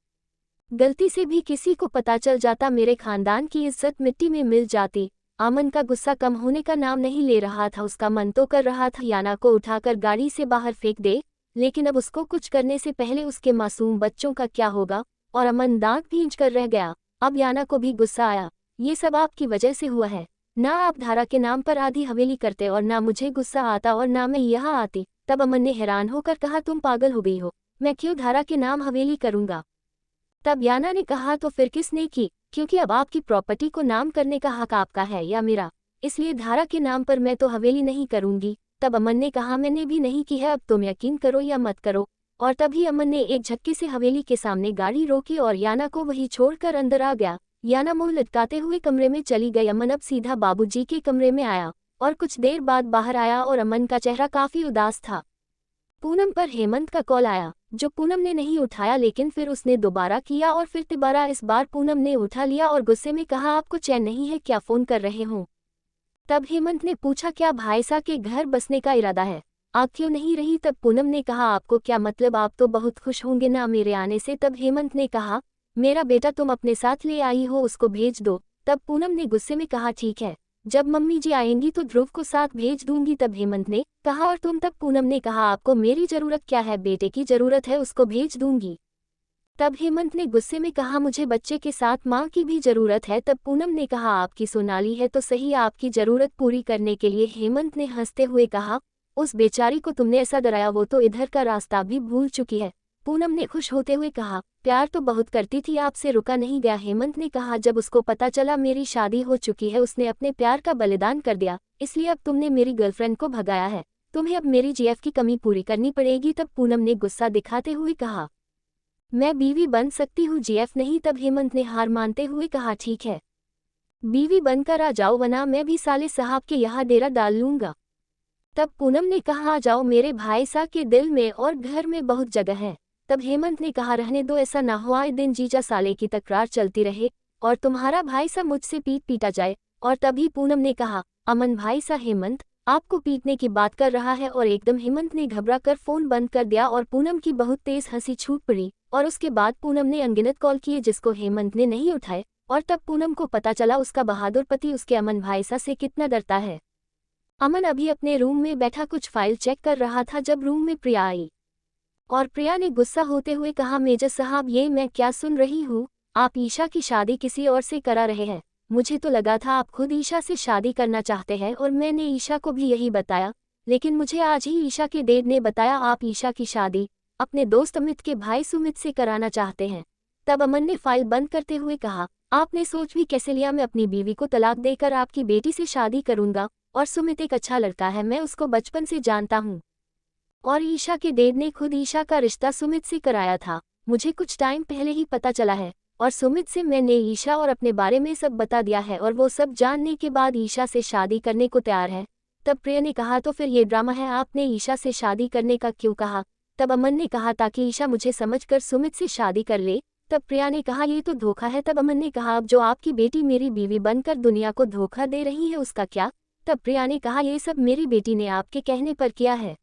S1: गलती से भी किसी को पता चल जाता मेरे खानदान की इज्जत मिट्टी में मिल जाती। अमन का गुस्सा कम होने का नाम नहीं ले रहा था, उसका मन तो कर रहा था याना को उठाकर गाड़ी से बाहर फेंक दे, लेकिन अब उसको कुछ करने से पहले उसके मासूम बच्चों का क्या होगा। और अमन दांत भींच कर रह गया। अब याना को भी गुस्सा आया, ये सब आपकी वजह से हुआ है, ना आप धारा के नाम पर आधी हवेली करते और ना मुझे गुस्सा आता और ना मैं यहाँ आती। तब अमन ने हैरान होकर कहा, तुम पागल हो गई हो, मैं क्यों धारा के नाम हवेली करूँगा? तब याना ने कहा, तो फिर किसने की? क्योंकि अब आपकी प्रॉपर्टी को नाम करने का हक आपका है या मेरा, इसलिए धारा के नाम पर मैं तो हवेली नहीं करूंगी। तब अमन ने कहा, मैंने भी नहीं की है, अब तुम यकीन करो या मत करो। और तभी अमन ने एक झटके से हवेली के सामने गाड़ी रोकी और याना को वहीं छोड़कर अंदर आ गया। याना मुंह लटकाते हुए कमरे में चली गई। अमन अब सीधा बाबूजी के कमरे में आया और कुछ देर बाद बाहर आया और अमन का चेहरा काफी उदास था। पूनम पर हेमंत का कॉल आया, जो पूनम ने नहीं उठाया, लेकिन फिर उसने दोबारा किया और फिर तिबारा इस बार पूनम ने उठा लिया और गुस्से में कहा, आपको चैन नहीं है क्या, फोन कर रहे हो? तब हेमंत ने पूछा, क्या भाईसा के घर बसने का इरादा है, आप क्यों नहीं रही? तब पूनम ने कहा, आपको क्या मतलब, आप तो बहुत खुश होंगे ना मेरे आने से। तब हेमंत ने कहा, मेरा बेटा तुम अपने साथ ले आई हो, उसको भेज दो। तब पूनम ने गुस्से में कहा, ठीक है, जब मम्मी जी आएंगी तो ध्रुव को साथ भेज दूंगी। तब हेमंत ने कहा, और तुम? तब पूनम ने कहा, आपको मेरी जरूरत क्या है, बेटे की जरूरत है, उसको भेज दूंगी। तब हेमंत ने गुस्से में कहा, मुझे बच्चे के साथ माँ की भी जरूरत है। तब पूनम ने कहा, आपकी सोनाली है तो सही, आपकी जरूरत पूरी करने के लिए। हेमंत ने हंसते हुए कहा, उस बेचारी को तुमने ऐसा डराया, वो तो इधर का रास्ता भी भूल चुकी है। पूनम ने खुश होते हुए कहा, प्यार तो बहुत करती थी, आपसे रुका नहीं गया। हेमंत ने कहा, जब उसको पता चला मेरी शादी हो चुकी है, उसने अपने प्यार का बलिदान कर दिया, इसलिए अब तुमने मेरी गर्लफ्रेंड को भगाया है, तुम्हें अब मेरी जीएफ की कमी पूरी करनी पड़ेगी। तब पूनम ने गुस्सा दिखाते हुए कहा, मैं बीवी बन सकती हूँ, जीएफ नहीं। तब हेमंत ने हार मानते हुए कहा, ठीक है, बीवी बनकर आ जाओ, वरना मैं भी साले साहब के यहाँ डेरा डाल लूंगा। तब पूनम ने कहा, आ जाओ, मेरे भाई साहब के दिल में और घर में बहुत जगह है। तब हेमंत ने कहा, रहने दो, ऐसा ना हो आए दिन जीजा साले की तकरार चलती रहे और तुम्हारा भाई सा मुझसे पीटा जाए। और तभी पूनम ने कहा, अमन भाई सा हेमंत आपको पीटने की बात कर रहा है। और एकदम हेमंत ने घबरा कर फोन बंद कर दिया और पूनम की बहुत तेज हंसी छूट पड़ी। और उसके बाद पूनम ने अनगिनत कॉल किए जिसको हेमंत ने नहीं उठाए। और तब पूनम को पता चला उसका बहादुर पति उसके अमन भाई सा से कितना डरता है। अमन अभी अपने रूम में बैठा कुछ फाइल चेक कर रहा था जब रूम में प्रिया आई और प्रिया ने गुस्सा होते हुए कहा, मेजर साहब ये मैं क्या सुन रही हूँ, आप ईशा की शादी किसी और से करा रहे हैं। मुझे तो लगा था आप खुद ईशा से शादी करना चाहते हैं और मैंने ईशा को भी यही बताया, लेकिन मुझे आज ही ईशा के डैड ने बताया आप ईशा की शादी अपने दोस्त अमित के भाई सुमित से कराना चाहते हैं। तब अमन ने फाइल बंद करते हुए कहा, आपने सोच भी कैसे लिया, मैं अपनी बीवी को तलाक देकर आपकी बेटी से शादी करूंगा। और सुमित एक अच्छा लड़का है, मैं उसको बचपन से जानता हूँ। और ईशा के डैड ने खुद ईशा का रिश्ता सुमित से कराया था, मुझे कुछ टाइम पहले ही पता चला है। और सुमित से मैंने ईशा और अपने बारे में सब बता दिया है और वो सब जानने के बाद ईशा से शादी करने को तैयार है। तब प्रिया ने कहा, तो फिर ये ड्रामा है, आपने ईशा से शादी करने का क्यों कहा। तब अमन ने कहा, ताकि ईशा मुझे समझकर सुमित से शादी कर ले। तब प्रिया ने कहा, ये तो धोखा है। तब अमन ने कहा, अब जो आपकी बेटी मेरी बीवी बनकर दुनिया को धोखा दे रही है उसका क्या। तब प्रिया ने कहा, ये सब मेरी बेटी ने आपके कहने पर किया है।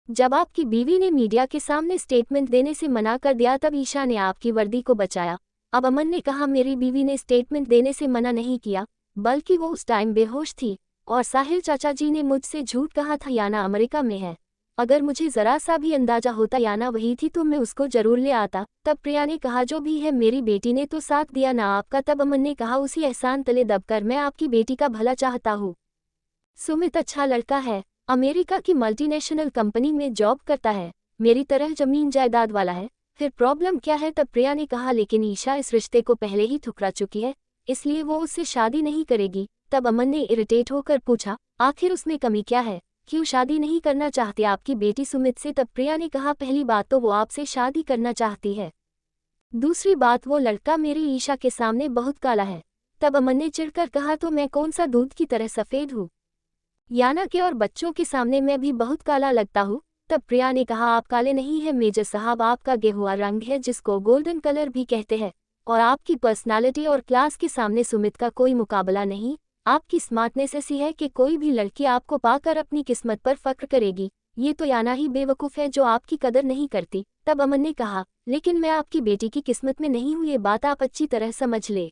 S1: जब आपकी बीवी ने मीडिया के सामने स्टेटमेंट देने से मना कर दिया तब ईशा ने आपकी वर्दी को बचाया। अब अमन ने कहा, मेरी बीवी ने स्टेटमेंट देने से मना नहीं किया, बल्कि वो उस टाइम बेहोश थी और साहिल चाचा जी ने मुझसे झूठ कहा था, याना अमेरिका में है। अगर मुझे जरा सा भी अंदाजा होता याना वही थी तो मैं उसको जरूर ले आता। तब प्रिया ने कहा, जो भी है मेरी बेटी ने तो साथ दिया ना आपका। तब अमन ने कहा, उसी एहसान तले दबकर मैं आपकी बेटी का भला चाहता हूँ। सुमित अच्छा लड़का है, अमेरिका की मल्टीनेशनल कंपनी में जॉब करता है, मेरी तरह जमीन जायदाद वाला है, फिर प्रॉब्लम क्या है। तब प्रिया ने कहा, लेकिन ईशा इस रिश्ते को पहले ही ठुकरा चुकी है, इसलिए वो उससे शादी नहीं करेगी। तब अमन ने इरिटेट होकर पूछा, आखिर उसमें कमी क्या है, क्यों शादी नहीं करना चाहती आपकी बेटी सुमित से। तब प्रिया ने कहा, पहली बात तो वो आपसे शादी करना चाहती है, दूसरी बात वो लड़का मेरी ईशा के सामने बहुत काला है। तब अमन ने चिढ़कर कहा, तो मैं कौन सा दूध की तरह सफ़ेद हूँ, याना के और बच्चों के सामने मैं भी बहुत काला लगता हूँ। तब प्रिया ने कहा, आप काले नहीं हैं मेजर साहब, आपका गेहुआ रंग है जिसको गोल्डन कलर भी कहते हैं, और आपकी पर्सनालिटी और क्लास के सामने सुमित का कोई मुकाबला नहीं। आपकी स्मार्टनेस ऐसी है कि कोई भी लड़की आपको पाकर अपनी किस्मत पर फक्र करेगी। ये तो याना ही बेवकूफ़ है जो आपकी कदर नहीं करती। तब अमन ने कहा, लेकिन मैं आपकी बेटी की किस्मत में नहीं हूँ, ये बात आप अच्छी तरह समझ ले,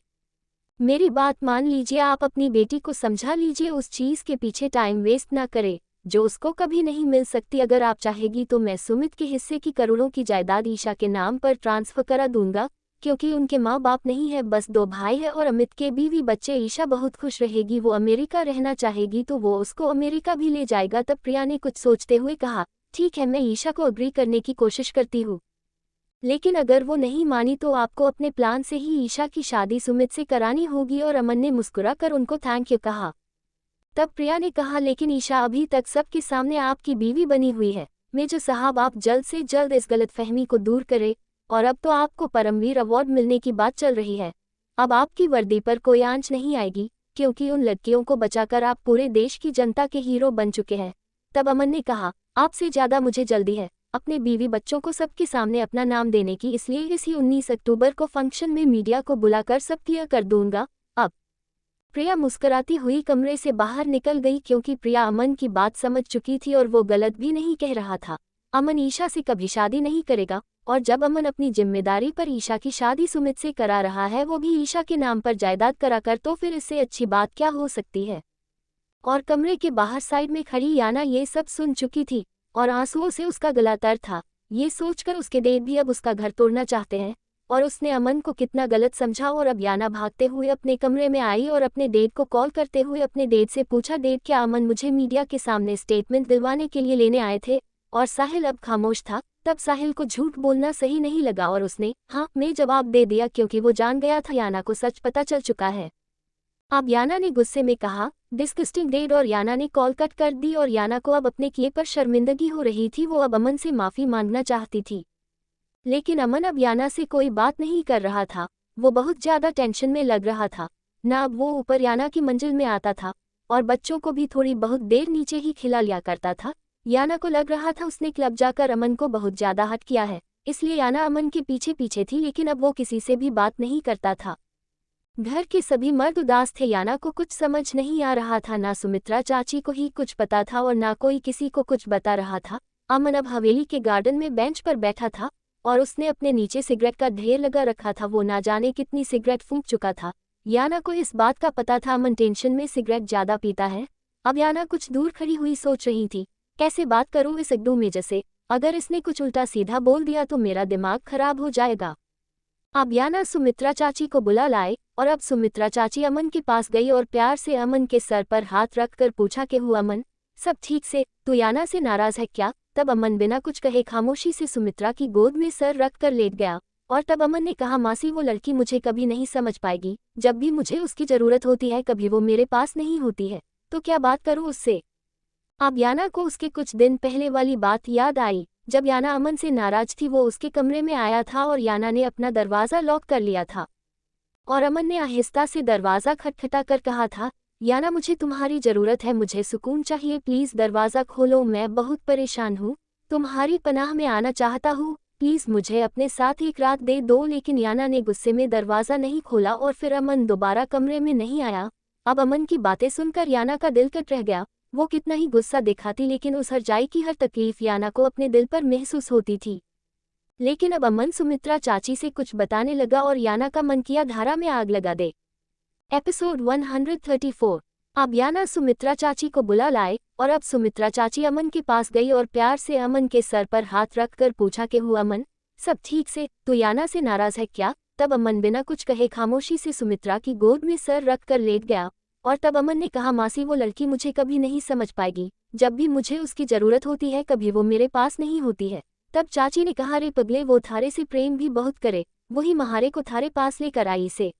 S1: मेरी बात मान लीजिए, आप अपनी बेटी को समझा लीजिए, उस चीज़ के पीछे टाइम वेस्ट ना करे जो उसको कभी नहीं मिल सकती। अगर आप चाहेगी तो मैं सुमित के हिस्से की करोड़ों की जायदाद ईशा के नाम पर ट्रांसफ़र करा दूंगा, क्योंकि उनके माँ बाप नहीं है, बस 2 भाई है और अमित के बीवी बच्चे। ईशा बहुत खुश रहेगी, वो अमेरिका रहना चाहेगी तो वो उसको अमेरिका भी ले जाएगा। तब प्रिया ने कुछ सोचते हुए कहा, ठीक है, मैं ईशा को अग्री करने की कोशिश करती हूँ, लेकिन अगर वो नहीं मानी तो आपको अपने प्लान से ही ईशा की शादी सुमित से करानी होगी। और अमन ने मुस्कुरा कर उनको थैंक यू कहा। तब प्रिया ने कहा, लेकिन ईशा अभी तक सबके सामने आपकी बीवी बनी हुई है, मेजर साहब आप जल्द से जल्द इस गलतफहमी को दूर करें। और अब तो आपको परमवीर अवार्ड मिलने की बात चल रही है, अब आपकी वर्दी पर कोई आंच नहीं आएगी, क्योंकि उन लड़कियों को बचाकर आप पूरे देश की जनता के हीरो बन चुके हैं। तब अमन ने कहा, आपसे ज़्यादा मुझे जल्दी है अपने बीवी बच्चों को सबके सामने अपना नाम देने की, इसलिए इसी 19 अक्टूबर को फंक्शन में मीडिया को बुलाकर सब क्लियर कर दूंगा। अब प्रिया मुस्कुराती हुई कमरे से बाहर निकल गई, क्योंकि प्रिया अमन की बात समझ चुकी थी और वो गलत भी नहीं कह रहा था। अमन ईशा से कभी शादी नहीं करेगा, और जब अमन अपनी जिम्मेदारी पर ईशा की शादी सुमित से करा रहा है, वो भी ईशा के नाम पर जायदाद कराकर, तो फिर इससे अच्छी बात क्या हो सकती है। और कमरे के बाहर साइड में खड़ी याना ये सब सुन चुकी थी और आंसुओं से उसका गला तर था। ये सोचकर उसके डैड भी अब उसका घर तोड़ना चाहते हैं, और उसने अमन को कितना गलत समझा। और अब याना भागते हुए अपने कमरे में आई और अपने डैड को कॉल करते हुए अपने डैड से पूछा, डैड क्या अमन मुझे मीडिया के सामने स्टेटमेंट दिलवाने के लिए लेने आए थे? और साहिल अब खामोश था। तब साहिल को झूठ बोलना सही नहीं लगा और उसने हाँ में जवाब दे दिया, क्योंकि वो जान गया था याना को सच पता चल चुका है। अब याना ने गुस्से में कहा, डिस्गस्टिंग डैड। और याना ने कॉल कट कर दी और याना को अब अपने किए पर शर्मिंदगी हो रही थी। वो अब अमन से माफ़ी मांगना चाहती थी, लेकिन अमन अब याना से कोई बात नहीं कर रहा था। वो बहुत ज़्यादा टेंशन में लग रहा था। ना अब वो ऊपर याना की मंजिल में आता था और बच्चों को भी थोड़ी बहुत देर नीचे ही खिला लिया करता था। याना को लग रहा था उसने क्लब जाकर अमन को बहुत ज़्यादा हर्ट किया है, इसलिए याना अमन के पीछे पीछे थी, लेकिन अब वो किसी से भी बात नहीं करता था। घर के सभी मर्द उदास थे। याना को कुछ समझ नहीं आ रहा था। ना सुमित्रा चाची को ही कुछ पता था और ना कोई किसी को कुछ बता रहा था। अमन अब हवेली के गार्डन में बेंच पर बैठा था और उसने अपने नीचे सिगरेट का ढेर लगा रखा था। वो ना जाने कितनी सिगरेट फूंक चुका था। याना को इस बात का पता था अमन टेंशन में सिगरेट ज़्यादा पीता है। अब याना कुछ दूर खड़ी हुई सोच रही थी, कैसे बात करूँ इस अड्डू में जैसे, अगर इसने कुछ उल्टा सीधा बोल दिया तो मेरा दिमाग खराब हो जाएगा। अब याना सुमित्रा चाची को बुला लाए और अब सुमित्रा चाची अमन के पास गई और प्यार से अमन के सर पर हाथ रखकर पूछा कि हुआ अमन, सब ठीक से? तू याना से नाराज है क्या? तब अमन बिना कुछ कहे खामोशी से सुमित्रा की गोद में सर रखकर लेट गया। और तब अमन ने कहा, मासी वो लड़की मुझे कभी नहीं समझ पाएगी। जब भी मुझे उसकी ज़रूरत होती है कभी वो मेरे पास नहीं होती है, तो क्या बात करूँ उससे? अब याना को उसके कुछ दिन पहले वाली बात याद आई। जब याना अमन से नाराज थी वो उसके कमरे में आया था और याना ने अपना दरवाज़ा लॉक कर लिया था और अमन ने आहिस्ता से दरवाज़ा खटखटा कर कहा था, याना मुझे तुम्हारी ज़रूरत है, मुझे सुकून चाहिए, प्लीज़ दरवाज़ा खोलो, मैं बहुत परेशान हूँ, तुम्हारी पनाह में आना चाहता हूँ, प्लीज़ मुझे अपने साथ एक रात दे दो। लेकिन याना ने गुस्से में दरवाज़ा नहीं खोला और फिर अमन दोबारा कमरे में नहीं आया। अब अमन की बातें सुनकर याना का दिल कट रह गया। वो कितना ही गुस्सा दिखाती लेकिन उस हरजाई की हर तकलीफ याना को अपने दिल पर महसूस होती थी। लेकिन अब अमन सुमित्रा चाची से कुछ बताने लगा और याना का मन किया धारा में आग लगा दे। एपिसोड 134। अब याना सुमित्रा चाची को बुला लाए और अब सुमित्रा चाची अमन के पास गई और प्यार से अमन के सर पर हाथ रखकर पूछा कि हुआ अमन, सब ठीक से? तू याना से नाराज है क्या? तब अमन बिना कुछ कहे खामोशी से सुमित्रा की गोद में सर रखकर लेट गया और तब अमन ने कहा, मासी वो लड़की मुझे कभी नहीं समझ पाएगी। जब भी मुझे उसकी ज़रूरत होती है कभी वो मेरे पास नहीं होती है। तब चाची ने कहा, रे पगले वो थारे से प्रेम भी बहुत करे, वही महारे को थारे पास लेकर आई से।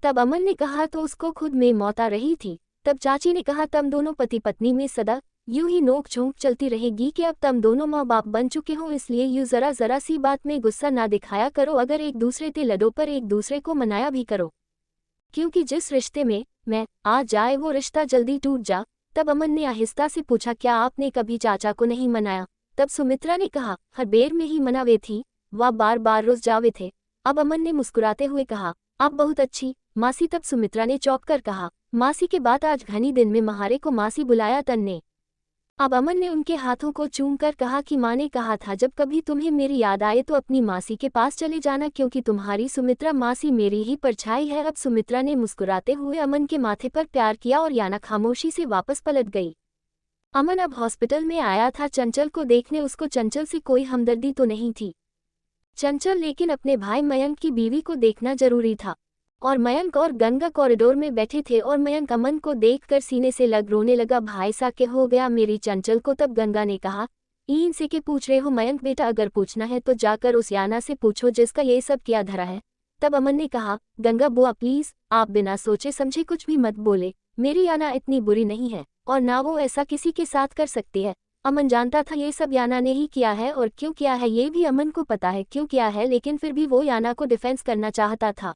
S1: तब अमन ने कहा, तो उसको खुद में मौत आ रही थी। तब चाची ने कहा, तुम दोनों पति पत्नी में सदा यूं ही नोक झोंक चलती रहेगी कि अब तुम दोनों माँ बाप बन चुके हो, इसलिए यूं जरा सी बात में गुस्सा ना दिखाया करो। अगर एक दूसरे ते लड़ो पर एक दूसरे को मनाया भी करो, क्योंकि जिस रिश्ते में मैं आ जाए वो रिश्ता जल्दी टूट जा। तब अमन ने आहिस्ता से पूछा, क्या आपने कभी चाचा को नहीं मनाया? तब सुमित्रा ने कहा, हर बेर में ही मनावे थी, वह बार बार रुस जावे थे। अब अमन ने मुस्कुराते हुए कहा, आप बहुत अच्छी मासी। तब सुमित्रा ने चौंक कर कहा, मासी के बाद आज घनी दिन में महारे को मासी बुलाया तन ने। अब अमन ने उनके हाथों को चूम कर कहा कि माँ ने कहा था जब कभी तुम्हें मेरी याद आए तो अपनी मासी के पास चले जाना, क्योंकि तुम्हारी सुमित्रा मासी मेरी ही परछाई है। अब सुमित्रा ने मुस्कुराते हुए अमन के माथे पर प्यार किया और याना खामोशी से वापस पलट गई। अमन अब हॉस्पिटल में आया था चंचल को देखने। उसको चंचल से कोई हमदर्दी तो नहीं थी चंचल, लेकिन अपने भाई मयंक की बीवी को देखना जरूरी था। और मयंक और गंगा कॉरिडोर में बैठे थे और मयंक अमन को देखकर सीने से लग रोने लगा। भाई सा के हो गया मेरी चंचल को। तब गंगा ने कहा, इन से के पूछ रहे हो मयंक बेटा? अगर पूछना है तो जाकर उस याना से पूछो जिसका ये सब किया धरा है। तब अमन ने कहा, गंगा बुआ प्लीज आप बिना सोचे समझे कुछ भी मत बोले, मेरी याना इतनी बुरी नहीं है और ना वो ऐसा किसी के साथ कर सकती है। अमन जानता था ये सब याना ने ही किया है और क्यों किया है ये भी अमन को पता है क्यों किया है, लेकिन फिर भी वो याना को डिफेंस करना चाहता था।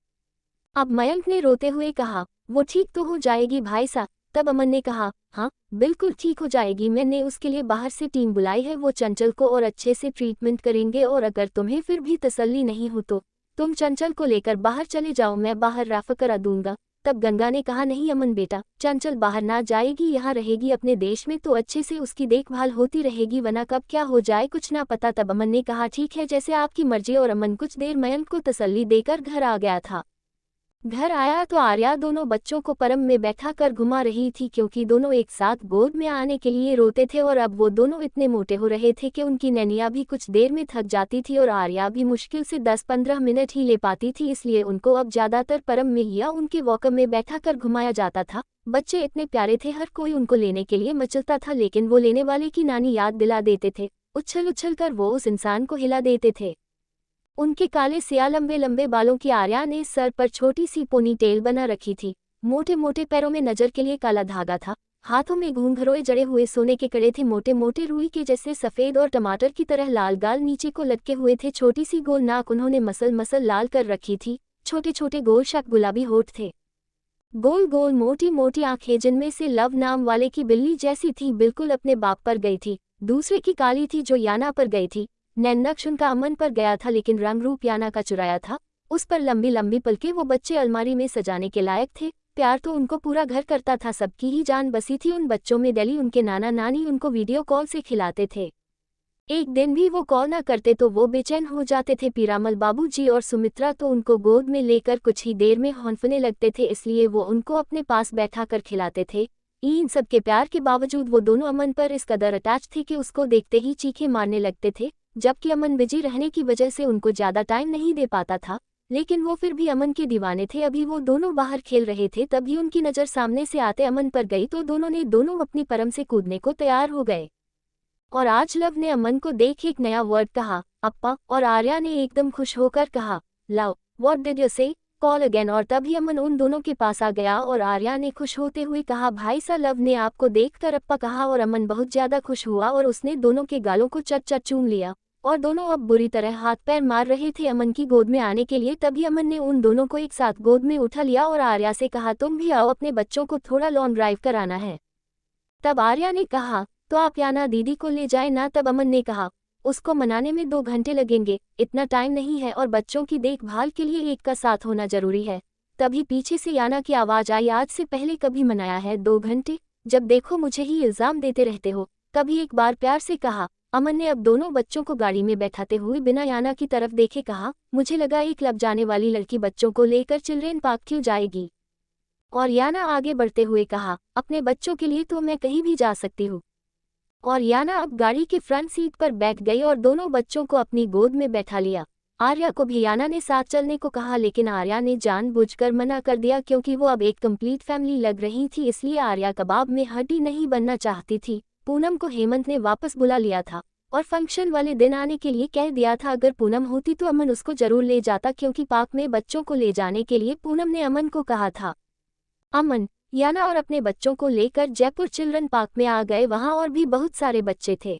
S1: अब मयंक ने रोते हुए कहा, वो ठीक तो हो जाएगी भाई सा। तब अमन ने कहा, हाँ बिल्कुल ठीक हो जाएगी, मैंने उसके लिए बाहर से टीम बुलाई है, वो चंचल को और अच्छे से ट्रीटमेंट करेंगे और अगर तुम्हें फिर भी तसल्ली नहीं हो तो तुम चंचल को लेकर बाहर चले जाओ, मैं बाहर राफ़ करा दूंगा। तब गंगा ने कहा, नहीं अमन बेटा, चंचल बाहर ना जाएगी, यहाँ रहेगी अपने देश में तो अच्छे से उसकी देखभाल होती रहेगी, वरना कब क्या हो जाए कुछ ना पता। तब अमन ने कहा, ठीक है जैसे आपकी मर्जी, और अमन कुछ देर मयंक को तसल्ली देकर घर आ गया था। घर आया तो आर्या दोनों बच्चों को परम में बैठा कर घुमा रही थी क्योंकि दोनों एक साथ गोद में आने के लिए रोते थे और अब वो दोनों इतने मोटे हो रहे थे कि उनकी नैनिया भी कुछ देर में थक जाती थी और आर्या भी मुश्किल से 10-15 मिनट ही ले पाती थी, इसलिए उनको अब ज्यादातर परम में या उनके वॉकर में बैठा कर घुमाया जाता था। बच्चे इतने प्यारे थे, हर कोई उनको लेने के लिए मचलता था, लेकिन वो लेने वाले की नानी याद दिला देते थे। उछल उछल कर वो उस इंसान को हिला देते थे। उनके काले स्या लंबे लंबे बालों की आर्या ने सर पर छोटी सी पोनी टेल बना रखी थी। मोटे मोटे पैरों में नजर के लिए काला धागा था। हाथों में घुंघरोए जड़े हुए सोने के कड़े थे। मोटे मोटे रुई के जैसे सफेद और टमाटर की तरह लाल गाल नीचे को लटके हुए थे। छोटी सी गोल नाक उन्होंने मसल मसल लाल कर रखी थी। छोटे छोटे गोल शक गुलाबी होठ थे। गोल गोल मोटी मोटी आंखें जिनमें से लव नाम वाले की बिल्ली जैसी थी, बिल्कुल अपने बाप पर गई थी। दूसरे की काली थी जो याना पर गई थी। नैनक्श उनका अमन पर गया था, लेकिन रंग रूप याना का चुराया था। उस पर लंबी लंबी पलकें, वो बच्चे अलमारी में सजाने के लायक थे। प्यार तो उनको पूरा घर करता था, सबकी ही जान बसी थी उन बच्चों में। डैडी उनके नाना नानी उनको वीडियो कॉल से खिलाते थे। एक दिन भी वो कॉल ना करते तो वो बेचैन हो जाते थे। पीरामल बाबूजी और सुमित्रा तो उनको गोद में लेकर कुछ ही देर में हौंफने लगते थे, इसलिए वो उनको अपने पास बैठा कर खिलाते थे। इन सब के प्यार के बावजूद वो दोनों अमन पर इस कदर अटैच थे कि उसको देखते ही चीखें मारने लगते थे। जबकि अमन बिजी रहने की वजह से उनको ज्यादा टाइम नहीं दे पाता था, लेकिन वो फिर भी अमन के दीवाने थे। अभी वो दोनों बाहर खेल रहे थे, तभी उनकी नज़र सामने से आते अमन पर गई तो दोनों अपनी परम से कूदने को तैयार हो गए। और आज लव ने अमन को देख एक नया वर्ड कहा, अप्पा, और आर्या ने एकदम खुश होकर कहा, लव, व्हाट डिड यू से, कॉल अगेन। और तभी अमन उन दोनों के पास आ गया और आर्या ने खुश होते हुए कहा, भाई सा लव ने आपको देखकर अप्पा कहा। और अमन बहुत ज्यादा खुश हुआ और उसने दोनों के गालों को चट चट चूम लिया और दोनों अब बुरी तरह हाथ पैर मार रहे थे अमन की गोद में आने के लिए। तभी अमन ने उन दोनों को एक साथ गोद में उठा लिया और आर्या से कहा, तुम भी आओ, अपने बच्चों को थोड़ा लॉन्ग ड्राइव कराना है। तब आर्या ने कहा, तो आप याना दीदी को ले जाए ना। तब अमन ने कहा, उसको मनाने में 2 घंटे लगेंगे, इतना टाइम नहीं है, और बच्चों की देखभाल के लिए एक का साथ होना जरूरी है। तभी पीछे से याना की आवाज आई, आज से पहले कभी मनाया है 2 घंटे? जब देखो मुझे ही इल्जाम देते रहते हो। तभी एक बार प्यार से कहा। अमन ने अब दोनों बच्चों को गाड़ी में बैठाते हुए बिना याना की तरफ देखे कहा, मुझे लगा एक लब जाने वाली लड़की बच्चों को लेकर चिल्ड्रेन पार्क क्यों जाएगी। और याना आगे बढ़ते हुए कहा, अपने बच्चों के लिए तो मैं कहीं भी जा सकती हूँ। और याना अब गाड़ी के फ्रंट सीट पर बैठ गई और दोनों बच्चों को अपनी गोद में बैठा लिया। आर्या को भी याना ने साथ चलने को कहा, लेकिन आर्या ने जानबूझकर मना कर दिया क्योंकि वो अब एक कंप्लीट फैमिली लग रही थी, इसलिए आर्या कबाब में हड्डी नहीं बनना चाहती थी। पूनम को हेमंत ने वापस बुला लिया था और फंक्शन वाले दिन आने के लिए कह दिया था। अगर पूनम होती तो अमन उसको जरूर ले जाता, क्योंकि पार्क में बच्चों को ले जाने के लिए पूनम ने अमन को कहा था। अमन, याना और अपने बच्चों को लेकर जयपुर चिल्ड्रन पार्क में आ गए। वहां और भी बहुत सारे बच्चे थे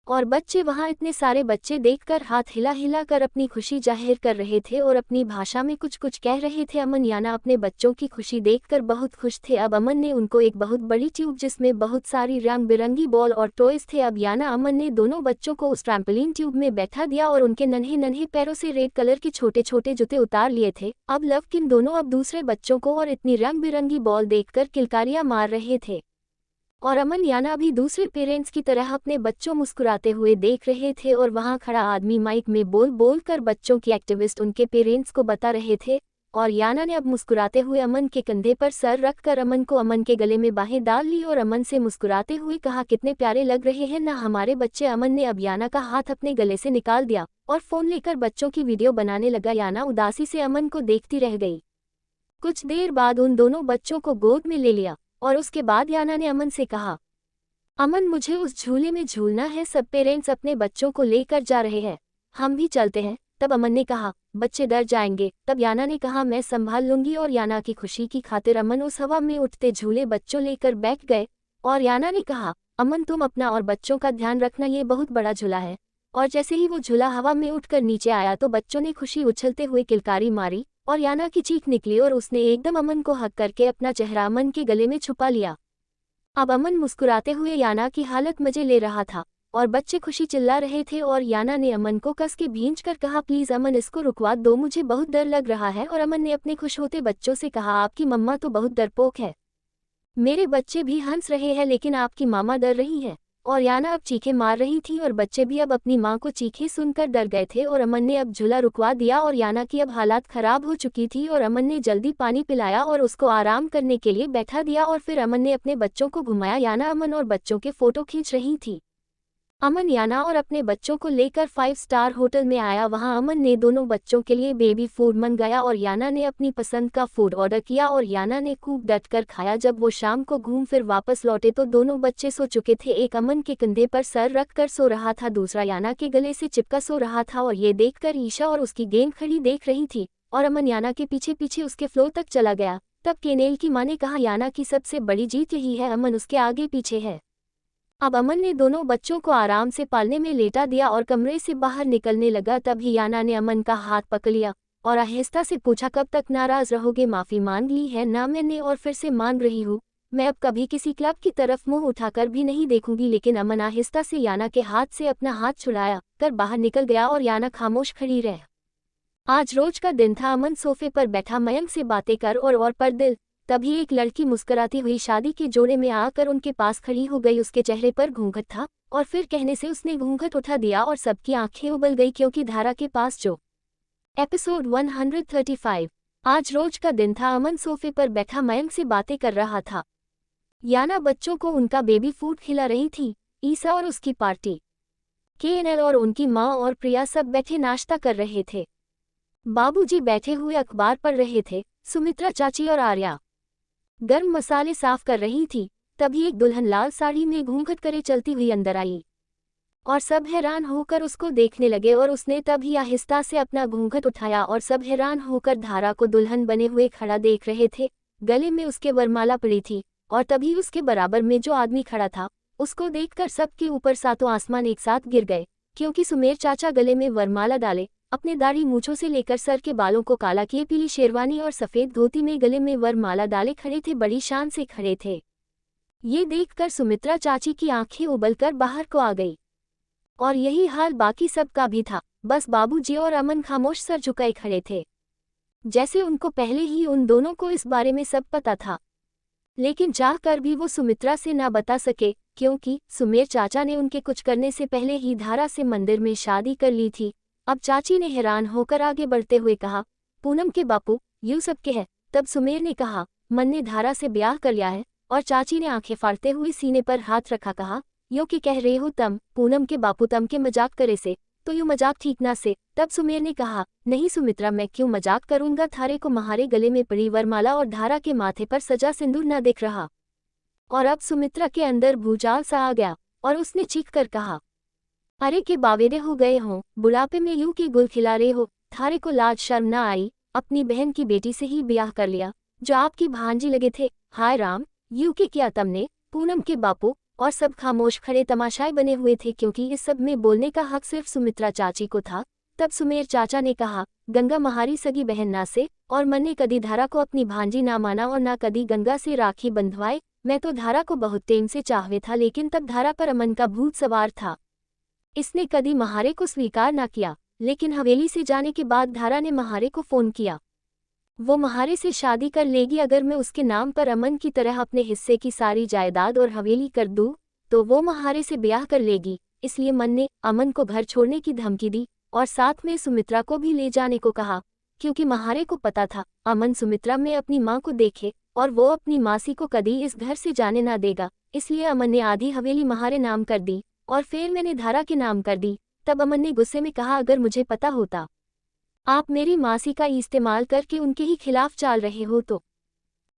S1: और बच्चे वहां इतने सारे बच्चे देखकर हाथ हिला हिला कर अपनी खुशी जाहिर कर रहे थे और अपनी भाषा में कुछ कुछ कह रहे थे। अमन याना अपने बच्चों की खुशी देखकर बहुत खुश थे। अब अमन ने उनको एक बहुत बड़ी ट्यूब जिसमें बहुत सारी रंग बिरंगी बॉल और टॉयज थे। अब याना अमन ने दोनों बच्चों को उस ट्रैम्पोलिन ट्यूब में बैठा दिया और उनके नन्हे नन्हे पैरों से रेड कलर के छोटे छोटे जूते उतार लिए थे। अब लव किन दोनों अब दूसरे बच्चों को और इतनी रंग बिरंगी बॉल देखकर किलकारियां मार रहे थे और अमन याना भी दूसरे पेरेंट्स की तरह अपने बच्चों मुस्कुराते हुए देख रहे थे। और वहां खड़ा आदमी माइक में बोल बोल कर बच्चों की एक्टिविस्ट उनके पेरेंट्स को बता रहे थे। और याना ने अब मुस्कुराते हुए अमन के कंधे पर सर रखकर अमन को अमन के गले में बाहें डाल ली और अमन से मुस्कुराते हुए कहा, कितने प्यारे लग रहे हैं ना हमारे बच्चे। अमन ने अब याना का हाथ अपने गले से निकाल दिया और फोन लेकर बच्चों की वीडियो बनाने लगा। याना उदासी से अमन को देखती रह गई। कुछ देर बाद उन दोनों बच्चों को गोद में ले लिया और उसके बाद याना ने अमन से कहा, अमन मुझे उस झूले में झूलना है, सब पेरेंट्स अपने बच्चों को लेकर जा रहे हैं, हम भी चलते हैं। तब अमन ने कहा, बच्चे डर जाएंगे। तब याना ने कहा, मैं संभाल लूंगी। और याना की खुशी की खातिर अमन उस हवा में उठते झूले बच्चों लेकर बैठ गए। और याना ने कहा, अमन तुम अपना और बच्चों का ध्यान रखना, ये बहुत बड़ा झूला है। और जैसे ही वो झूला हवा में उठकर नीचे आया तो बच्चों ने खुशी उछलते हुए किलकारी मारी और याना की चीख निकली और उसने एकदम अमन को हक करके अपना चेहरा अमन के गले में छुपा लिया। अब अमन मुस्कुराते हुए याना की हालत मजे ले रहा था और बच्चे खुशी चिल्ला रहे थे। और याना ने अमन को कस के भींच कर कहा, प्लीज अमन इसको रुकवा दो, मुझे बहुत डर लग रहा है। और अमन ने अपने खुश होते बच्चों से कहा, आपकी मम्मा तो बहुत डरपोक है, मेरे बच्चे भी हंस रहे हैं लेकिन आपकी मामा डर रही है। और याना अब चीखें मार रही थी और बच्चे भी अब अपनी मां को चीखें सुनकर डर गए थे। और अमन ने अब झूला रुकवा दिया और याना की अब हालात खराब हो चुकी थी और अमन ने जल्दी पानी पिलाया और उसको आराम करने के लिए बैठा दिया और फिर अमन ने अपने बच्चों को घुमाया। याना अमन और बच्चों के फोटो खींच रही थी। अमन याना और अपने बच्चों को लेकर 5 स्टार होटल में आया। वहां अमन ने दोनों बच्चों के लिए बेबी फूड मंगाया और याना ने अपनी पसंद का फूड ऑर्डर किया और याना ने खूब डटकर खाया। जब वो शाम को घूम फिर वापस लौटे तो दोनों बच्चे सो चुके थे। एक अमन के कंधे पर सर रख कर सो रहा था, दूसरा याना के गले से चिपका सो रहा था। और ये देखकर ईशा और उसकी गेंद खड़ी देख रही थी और अमन याना के पीछे पीछे उसके फ्लोर तक चला गया। तब केनेल की माँ ने कहा, याना की सबसे बड़ी जीत यही है, अमन उसके आगे पीछे है। अब अमन ने दोनों बच्चों को आराम से पालने में लेटा दिया और कमरे से बाहर निकलने लगा। तभी याना ने अमन का हाथ पकड़ लिया और आहिस्ता से पूछा, कब तक नाराज रहोगे? माफ़ी मांग ली है ना मैंने और फिर से मांग रही हूँ। मैं अब कभी किसी क्लब की तरफ मुंह उठाकर भी नहीं देखूंगी। लेकिन अमन आहिस्ता से याना के हाथ से अपना हाथ छुड़ाया कर बाहर निकल गया और याना खामोश खड़ी रह। आज रोज का दिन था। अमन सोफे पर बैठा मयंक से बातें कर और पर दिल। तभी एक लड़की मुस्कुराती हुई शादी के जोड़े में आकर उनके पास खड़ी हो गई। उसके चेहरे पर घूंघट था और फिर कहने से उसने घूंघट उठा दिया और सबकी आंखें उबल गई क्योंकि धारा के पास जो एपिसोड 135 आज रोज का दिन था। अमन सोफे पर बैठा मयंक से बातें कर रहा था। याना बच्चों को उनका बेबी फूड खिला रही थी। ईसा और उसकी पार्टी, केएनएल और उनकी माँ और प्रिया सब बैठे नाश्ता कर रहे थे। बाबूजी बैठे हुए अखबार पढ़ रहे थे। सुमित्रा चाची और आर्या गर्म मसाले साफ कर रही थी। तभी एक दुल्हन लाल साड़ी में घूंघट करे चलती हुई अंदर आई और सब हैरान होकर उसको देखने लगे और उसने तभी आहिस्ता से अपना घूंघट उठाया और सब हैरान होकर धारा को दुल्हन बने हुए खड़ा देख रहे थे। गले में उसके वरमाला पड़ी थी और तभी उसके बराबर में जो आदमी खड़ा था उसको देखकर सबके ऊपर सातों आसमान एक साथ गिर गए क्योंकि सुमेर चाचा गले में वरमाला डाले अपने दाढ़ी मूंछों से लेकर सर के बालों को काला किए पीली शेरवानी और सफेद धोती में गले में वरमाला डाले खड़े थे, बड़ी शान से खड़े थे। ये देखकर सुमित्रा चाची की आंखें उबलकर बाहर को आ गई और यही हाल बाकी सब का भी था। बस बाबूजी और अमन खामोश सर झुकाए खड़े थे, जैसे उनको पहले ही उन दोनों को इस बारे में सब पता था। लेकिन चाह कर भी वो सुमित्रा से ना बता सके क्योंकि सुमेर चाचा ने उनके कुछ करने से पहले ही धारा से मंदिर में शादी कर ली थी। अब चाची ने हैरान होकर आगे बढ़ते हुए कहा, पूनम के बापू यूं सब के है। तब सुमेर ने कहा, मन ने धारा से ब्याह कर लिया है। और चाची ने आंखें फाड़ते हुए सीने पर हाथ रखा, कहा, यो कि कह रहे हो तम? पूनम के बापू तम के मजाक करे से तो यूं मजाक ठीक ना से। तब सुमेर ने कहा, नहीं सुमित्रा, मैं क्यों मजाक करूंगा? थारे को महारे गले में पड़ी वरमाला और धारा के माथे पर सजा सिंदूर ना दिख रहा? और अब सुमित्रा के अंदर भूचाल सा आ गया और उसने चीख कर कहा, अरे के बावेरे हो गए हों, बुढ़ापे में यूं की गुल खिला रहे हो। थारे को लाज शर्म ना आई? अपनी बहन की बेटी से ही ब्याह कर लिया जो आपकी भांजी लगे थे। हाय राम, यूं की किया तुमने? पूनम के बापू और सब खामोश खड़े तमाशाए बने हुए थे क्योंकि इस सब में बोलने का हक सिर्फ सुमित्रा चाची को था। तब सुमेर चाचा ने कहा, गंगा महारी सगी बहन ना से और मन ने कदी धारा को अपनी भांजी ना माना और ना कदी गंगा से राखी बंधवाए। मैं तो धारा को बहुत टेम से चाहवे था लेकिन तब धारा पर अमन का भूत सवार था। इसने कदी महारे को स्वीकार ना किया। लेकिन हवेली से जाने के बाद धारा ने महारे को फोन किया। वो महारे से शादी कर लेगी अगर मैं उसके नाम पर अमन की तरह अपने हिस्से की सारी जायदाद और हवेली कर दूं तो वो महारे से ब्याह कर लेगी। इसलिए मन ने अमन को घर छोड़ने की धमकी दी और साथ में सुमित्रा को भी ले जाने को कहा क्योंकि महारे को पता था अमन सुमित्रा में अपनी माँ को देखे और वो अपनी मासी को कदी इस घर से जाने ना देगा। इसलिए अमन ने आधी हवेली महारे नाम कर दी और फिर मैंने धारा के नाम कर दी। तब अमन ने गुस्से में कहा, अगर मुझे पता होता आप मेरी मासी का इस्तेमाल करके उनके ही खिलाफ चाल रहे हो तो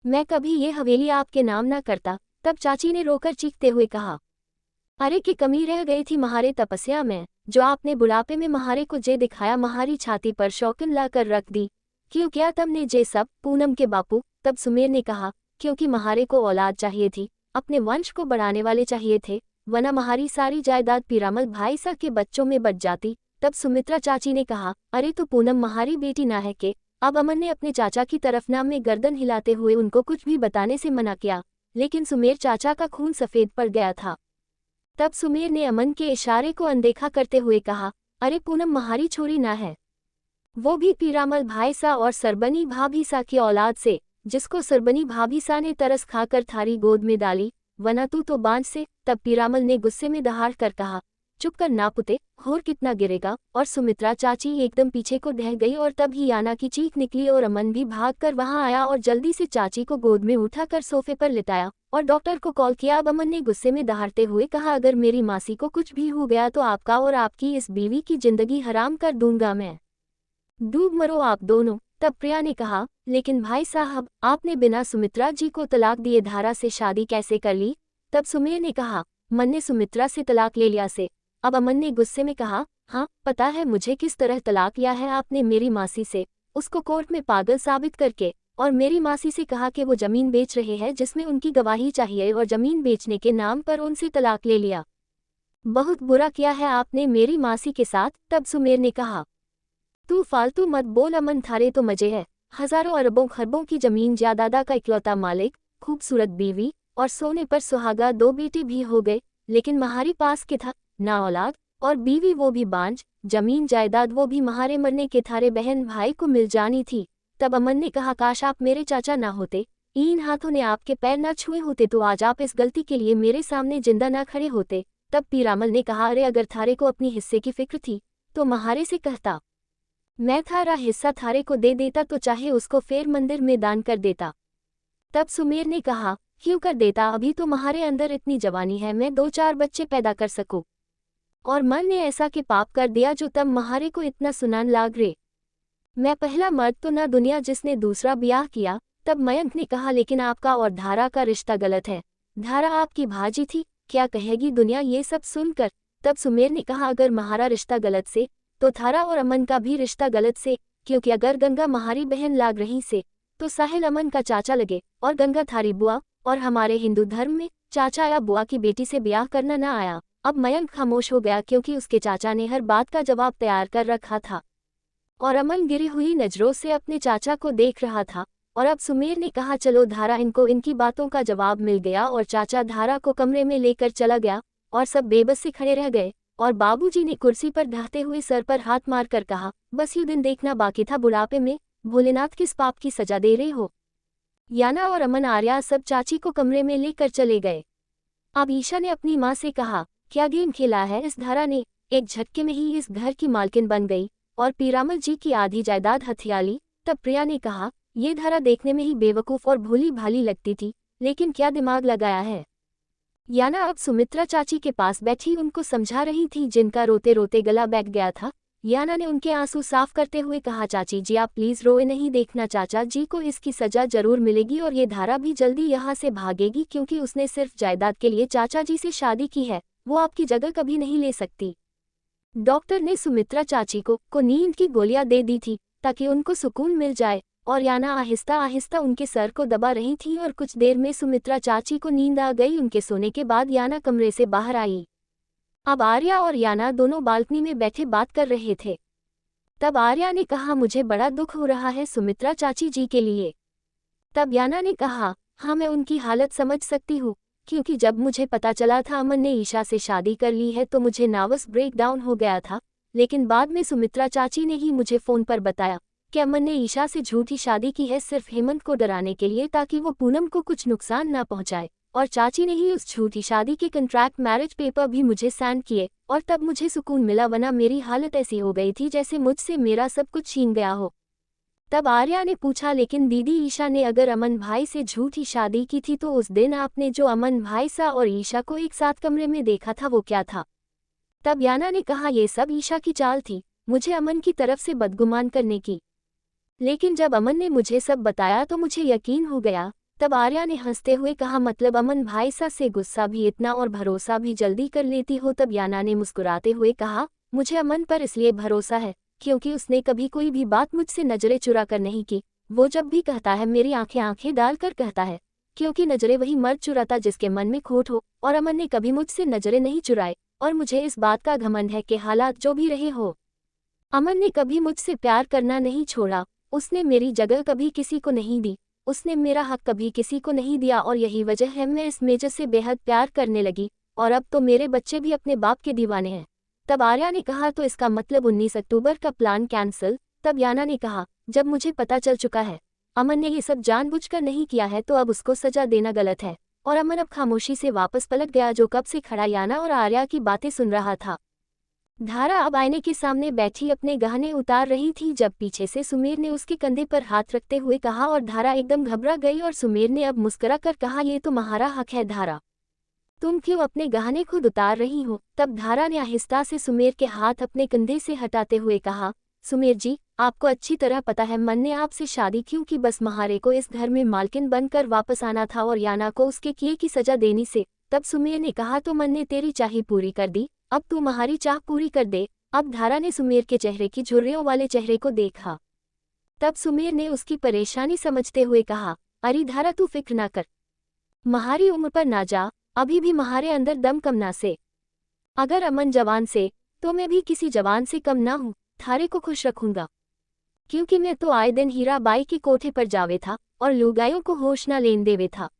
S1: मैं कभी ये हवेली आपके नाम ना करता। तब चाची ने रोकर चीखते हुए कहा, अरे की कमी रह गई थी महारे तपस्या में जो आपने बुढ़ापे में महारे को जे दिखाया। महारी छाती पर शौकिन ला कर रख दी। क्यों किया तुमने जे सब? पूनम के बापू। तब सुमेर ने कहा, क्योंकि महारे को औलाद चाहिए थी, अपने वंश को बढ़ाने वाले चाहिए थे, वरना महारी सारी जायदाद पीरामल भाई सा के बच्चों में बच जाती। तब सुमित्रा चाची ने कहा, अरे तो पूनम महारी बेटी ना है के? अब अमन ने अपने चाचा की तरफ नाम में गर्दन हिलाते हुए उनको कुछ भी बताने से मना किया लेकिन सुमेर चाचा का खून सफेद पड़ गया था। तब सुमेर ने अमन के इशारे को अनदेखा करते हुए कहा, अरे पूनम महारी छोरी ना है, वो भी पीरामल भाई सा और सरबनी भाभी सा की औलाद से, जिसको सरबनी भाभी सा ने तरस खाकर थारी गोद में डाली वरना तू तो बांझ से। तब पीरामल ने गुस्से में दहाड़ कर कहा, चुप कर ना पुते, और कितना गिरेगा। और सुमित्रा चाची एकदम पीछे को ढह गई और तब ही याना की चीख निकली और अमन भी भागकर वहां आया और जल्दी से चाची को गोद में उठाकर सोफे पर लिटाया और डॉक्टर को कॉल किया। अब अमन ने गुस्से में दहाड़ते हुए कहा, अगर मेरी मासी को कुछ भी हो गया तो आपका और आपकी इस बीवी की जिंदगी हराम कर दूंगा मैं। डूब मरो आप दोनों। तब प्रिया ने कहा, लेकिन भाई साहब, आपने बिना सुमित्रा जी को तलाक दिए धारा से शादी कैसे कर ली। तब सुमेर ने कहा, मन ने सुमित्रा से तलाक ले लिया से। अब अमन ने गुस्से में कहा, हाँ पता है मुझे किस तरह तलाक लिया है आपने मेरी मासी से, उसको कोर्ट में पागल साबित करके, और मेरी मासी से कहा कि वो जमीन बेच रहे हैं जिसमें उनकी गवाही चाहिए और जमीन बेचने के नाम पर उनसे तलाक ले लिया। बहुत बुरा किया है आपने मेरी मासी के साथ। तब सुमेर ने कहा, तू फालतू मत बोल अमन, थारे तो मजे है। हजारों अरबों खरबों की जमीन जायदादा का इकलौता मालिक, खूबसूरत बीवी और सोने पर सुहागा 2 बेटे भी हो गए, लेकिन महारी पास के था ना औलाद और बीवी वो भी बांझ, जमीन जायदाद वो भी महारे मरने के थारे बहन भाई को मिल जानी थी। तब अमन ने कहा, काश आप मेरे चाचा ना होते, इन हाथों ने आपके पैर ना छुए होते तो आज आप इस गलती के लिए मेरे सामने जिंदा ना खड़े होते। तब पीरामल ने कहा, अरे अगर थारे को अपनी हिस्से की फिक्र थी तो महारे से कहता, मैं थारा हिस्सा थारे को दे देता तो चाहे उसको फेर मंदिर में दान कर देता। तब सुमेर ने कहा, क्यों कर देता, अभी तो महारे अंदर इतनी जवानी है, मैं 2-4 बच्चे पैदा कर सकूं। और मन ने ऐसा के पाप कर दिया जो तब महारे को इतना सुनान लाग रे। मैं पहला मर्द तो ना दुनिया जिसने दूसरा ब्याह किया। तब मयंक ने कहा, लेकिन आपका और धारा का रिश्ता गलत है, धारा आपकी भाजी थी, क्या कहेगी दुनिया ये सब सुनकर। तब सुमेर ने कहा, अगर महारा रिश्ता गलत से तो थारा और अमन का भी रिश्ता गलत से, क्योंकि अगर गंगा महारी बहन लाग रही से तो साहिल अमन का चाचा लगे और गंगा थारी बुआ, और हमारे हिंदू धर्म में चाचा या बुआ की बेटी से ब्याह करना ना आया। अब मयंक खामोश हो गया क्योंकि उसके चाचा ने हर बात का जवाब तैयार कर रखा था और अमन गिरी हुई नजरों से अपने चाचा को देख रहा था। और अब सुमेर ने कहा, चलो धारा, इनको इनकी बातों का जवाब मिल गया और चाचा धारा को कमरे में लेकर चला गया और सब बेबस से खड़े रह गए। और बाबूजी ने कुर्सी पर ढहते हुए सर पर हाथ मारकर कहा, बस यूं दिन देखना बाकी था, बुढ़ापे में भोलेनाथ किस पाप की सजा दे रहे हो। याना और अमन आर्या सब चाची को कमरे में लेकर चले गए। अब ईशा ने अपनी माँ से कहा, क्या गेम खेला है इस धारा ने, एक झटके में ही इस घर की मालकिन बन गई और पीरामल जी की आधी जायदाद हथिया ली। तब प्रिया ने कहा, ये धारा देखने में ही बेवकूफ़ और भोली भाली लगती थी, लेकिन क्या दिमाग लगाया है। याना अब सुमित्रा चाची के पास बैठी उनको समझा रही थी, जिनका रोते रोते गला बैठ गया था। याना ने उनके आंसू साफ करते हुए कहा, चाची जी आप प्लीज रोए नहीं, देखना चाचा जी को इसकी सजा जरूर मिलेगी और ये धारा भी जल्दी यहाँ से भागेगी क्योंकि उसने सिर्फ जायदाद के लिए चाचा जी से शादी की है, वो आपकी जगह कभी नहीं ले सकती। डॉक्टर ने सुमित्रा चाची को नींद की गोलियां दे दी थी ताकि उनको सुकून मिल जाए और याना आहिस्ता आहिस्ता उनके सर को दबा रही थी और कुछ देर में सुमित्रा चाची को नींद आ गई। उनके सोने के बाद याना कमरे से बाहर आई। अब आर्या और याना दोनों बालकनी में बैठे बात कर रहे थे। तब आर्या ने कहा, मुझे बड़ा दुख हो रहा है सुमित्रा चाची जी के लिए। तब याना ने कहा, हाँ मैं उनकी हालत समझ सकती हूँ, क्योंकि जब मुझे पता चला था अमन ने ईशा से शादी कर ली है तो मुझे नर्वस ब्रेकडाउन हो गया था, लेकिन बाद में सुमित्रा चाची ने ही मुझे फ़ोन पर बताया कि अमन ने ईशा से झूठी शादी की है सिर्फ हेमंत को डराने के लिए ताकि वो पूनम को कुछ नुकसान ना पहुंचाए, और चाची ने ही उस झूठी शादी के कंट्रैक्ट मैरिज पेपर भी मुझे सेंड किए और तब मुझे सुकून मिला, वरना मेरी हालत ऐसी हो गई थी जैसे मुझसे मेरा सब कुछ छीन गया हो। तब आर्या ने पूछा, लेकिन दीदी ईशा ने अगर अमन भाई से झूठी शादी की थी तो उस दिन आपने जो अमन भाई सा और ईशा को एक साथ कमरे में देखा था वो क्या था। तब याना ने कहा, ये सब ईशा की चाल थी, मुझे अमन की तरफ से बदगुमान करने की, लेकिन जब अमन ने मुझे सब बताया तो मुझे यकीन हो गया। तब आर्या ने हंसते हुए कहा, मतलब अमन भाई सा से गुस्सा भी इतना और भरोसा भी जल्दी कर लेती हो। तब याना ने मुस्कुराते हुए कहा, मुझे अमन पर इसलिए भरोसा है क्योंकि उसने कभी कोई भी बात मुझसे नजरें चुरा कर नहीं की, वो जब भी कहता है मेरी आंखें आंखें डालकर कहता है, क्योंकि नजरें वही मर्द चुराता जिसके मन में खोट हो, और अमन ने कभी मुझसे नजरें नहीं चुराए और मुझे इस बात का घमंड है कि हालात जो भी रहे हो, अमन ने कभी मुझसे प्यार करना नहीं छोड़ा, उसने मेरी जगह कभी किसी को नहीं दी, उसने मेरा हक कभी किसी को नहीं दिया और यही वजह है मैं इस मेजर से बेहद प्यार करने लगी और अब तो मेरे बच्चे भी अपने बाप के दीवाने हैं। तब आर्या ने कहा, तो इसका मतलब 19 अक्टूबर का प्लान कैंसिल। तब याना ने कहा, जब मुझे पता चल चुका है अमन ने ये सब जानबूझकर नहीं किया है तो अब उसको सजा देना गलत है और अमन अब खामोशी से वापस पलट गया, जो कब से खड़ा याना और आर्या की बातें सुन रहा था। धारा अब आईने के सामने बैठी अपने गहने उतार रही थी जब पीछे से सुमेर ने उसके कंधे पर हाथ रखते हुए कहा, और धारा एकदम घबरा गई और सुमेर ने अब मुस्कुरा कर कहा, ये तो तुम्हारा हक है धारा, तुम क्यों अपने गहने खुद उतार रही हो। तब धारा ने आहिस्ता से सुमेर के हाथ अपने कंधे से हटाते हुए कहा, सुमेर जी, आपको अच्छी तरह पता है मन ने आपसे शादी क्यों की, बस महारे को इस घर में मालकिन बनकर वापस आना था और याना को उसके किए की सजा देनी से। तब सुमेर ने कहा, तो मन ने तेरी चाह पूरी कर दी, अब तू हमारी चाह पूरी कर दे। अब धारा ने सुमेर के चेहरे की झुर्रियों वाले चेहरे को देखा। तब सुमेर ने उसकी परेशानी समझते हुए कहा, अरे धारा तू फिक्र ना कर, महारी उम्र पर ना जा, अभी भी महारे अंदर दम कम ना से। अगर अमन जवान से तो मैं भी किसी जवान से कम ना हूँ, थारे को खुश रखूंगा, क्योंकि मैं तो आए दिन हीरा बाई के कोठे पर जावे था और लुगाइयों को होश ना लेन देवे था।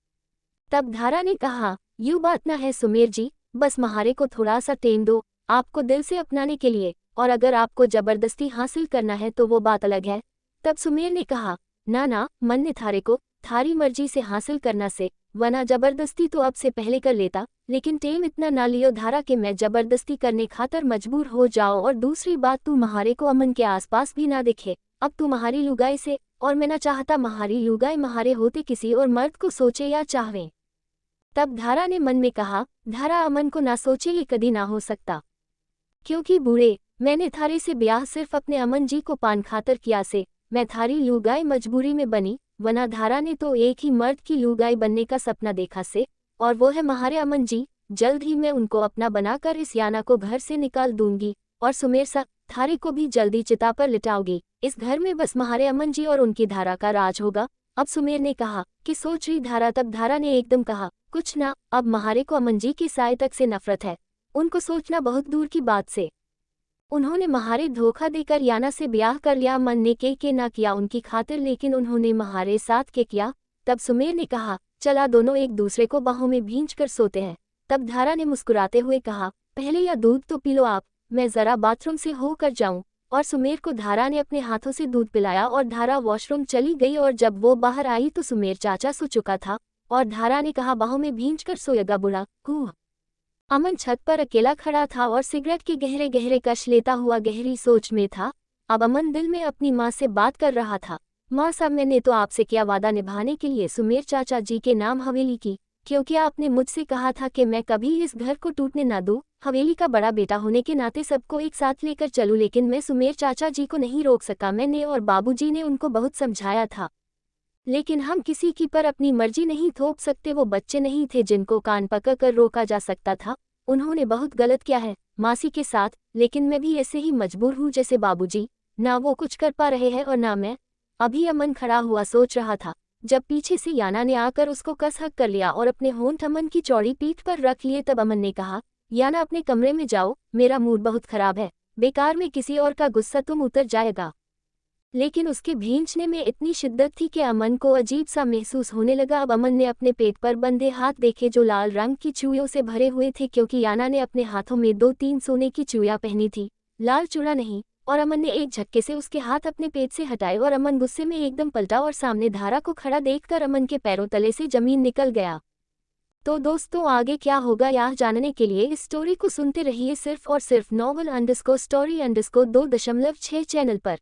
S1: तब धारा ने कहा, यूँ बात ना है सुमेर जी, बस महारे को थोड़ा सा टेम दो आपको दिल से अपनाने के लिए, और अगर आपको जबरदस्ती हासिल करना है तो वो बात अलग है। तब सुमेर ने कहा, ना ना, मन ने थारे को थारी मर्जी से हासिल करना से, वरना जबरदस्ती तो अब से पहले कर लेता, लेकिन टेम इतना ना लियो धारा कि मैं जबरदस्ती करने खातर मजबूर हो जाओ। और दूसरी बात, तू महारे को अमन के आसपास भी ना दिखे, अब तू महारी लुगाई से, और मैं ना चाहता महारी लुगाई महारे होते किसी और मर्द को सोचे या चाहवे। तब धारा ने मन में कहा, धारा अमन को ना सोचे ये कभी ना हो सकता, क्योंकि बूढ़े मैंने थारे से ब्याह सिर्फ अपने अमन जी को पान खातर किया से, मैं थारी लुगाई मजबूरी में बनी, वना धारा ने तो एक ही मर्द की लुगाई बनने का सपना देखा से, और वो है महारे अमन जी। जल्द ही मैं उनको अपना बनाकर इस याना को घर से निकाल दूंगी, और सुमेर सा थारे को भी जल्दी चिता पर लिटाओगी। इस घर में बस महारे अमन जी और उनकी धारा का राज होगा। अब सुमेर ने कहा कि सोच रही धारा। तब धारा ने एकदम कहा, कुछ ना, अब महारे को अमन जी की साय तक से नफरत है, उनको सोचना बहुत दूर की बात से। उन्होंने महारे धोखा देकर याना से ब्याह कर लिया, मन ने के ना किया उनकी खातिर, लेकिन उन्होंने महारे साथ के किया। तब सुमेर ने कहा, चला दोनों एक दूसरे को बाहों में भींच कर सोते हैं। तब धारा ने मुस्कुराते हुए कहा, पहले या दूध तो पी लो आप, मैं जरा बाथरूम से होकर जाऊं। और सुमेर को धारा ने अपने हाथों से दूध पिलाया और धारा वॉशरूम चली गई, और जब वो बाहर आई तो सुमेर चाचा सो चुका था, और धारा ने कहा, बाहों में भींच कर सोएगा बुढ़ा कूह। अमन छत पर अकेला खड़ा था और सिगरेट के गहरे गहरे कश लेता हुआ गहरी सोच में था। अब अमन दिल में अपनी माँ से बात कर रहा था, माँ साहब, मैंने तो आपसे किया वादा निभाने के लिए सुमेर चाचा जी के नाम हवेली की, क्योंकि आपने मुझसे कहा था कि मैं कभी इस घर को टूटने ना दूं। हवेली का बड़ा बेटा होने के नाते सबको एक साथ लेकर चलूं, लेकिन मैं सुमेर चाचा जी को नहीं रोक सका। मैंने और बाबूजी ने उनको बहुत समझाया था, लेकिन हम किसी की पर अपनी मर्जी नहीं थोप सकते। वो बच्चे नहीं थे जिनको कान पकड़ कर रोका जा सकता था। उन्होंने बहुत गलत किया है मासी के साथ, लेकिन मैं भी ऐसे ही मजबूर हूँ जैसे बाबूजी। ना वो कुछ कर पा रहे हैं और ना मैं। अभी अमन खड़ा हुआ सोच रहा था जब पीछे से याना ने आकर उसको कस हक कर लिया और अपने होंठ अमन की चौड़ी पीठ पर रख लिए। तब अमन ने कहा, याना अपने कमरे में जाओ, मेरा मूड बहुत खराब है, बेकार में किसी और का गुस्सा तुम उतर जाएगा। लेकिन उसके भींचने में इतनी शिद्दत थी कि अमन को अजीब सा महसूस होने लगा। अब अमन ने अपने पेट पर बंधे हाथ देखे जो लाल रंग की चूड़ियों से भरे हुए थे, क्योंकि याना ने अपने हाथों में 2-3 सोने की चूड़ियां पहनी थी, लाल चूड़ा नहीं। और अमन ने एक झटके से उसके हाथ अपने पेट से हटाए और अमन गुस्से में एकदम पलटा और सामने धारा को खड़ा देखकर अमन के पैरों तले से जमीन निकल गया। तो दोस्तों, आगे क्या होगा यह जानने के लिए इस स्टोरी को सुनते रहिए सिर्फ और सिर्फ novel_story_2.6 चैनल पर।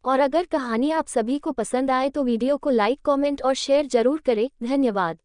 S1: और अगर कहानी आप सभी को पसंद आए तो वीडियो को लाइक, कमेंट और शेयर जरूर करें। धन्यवाद।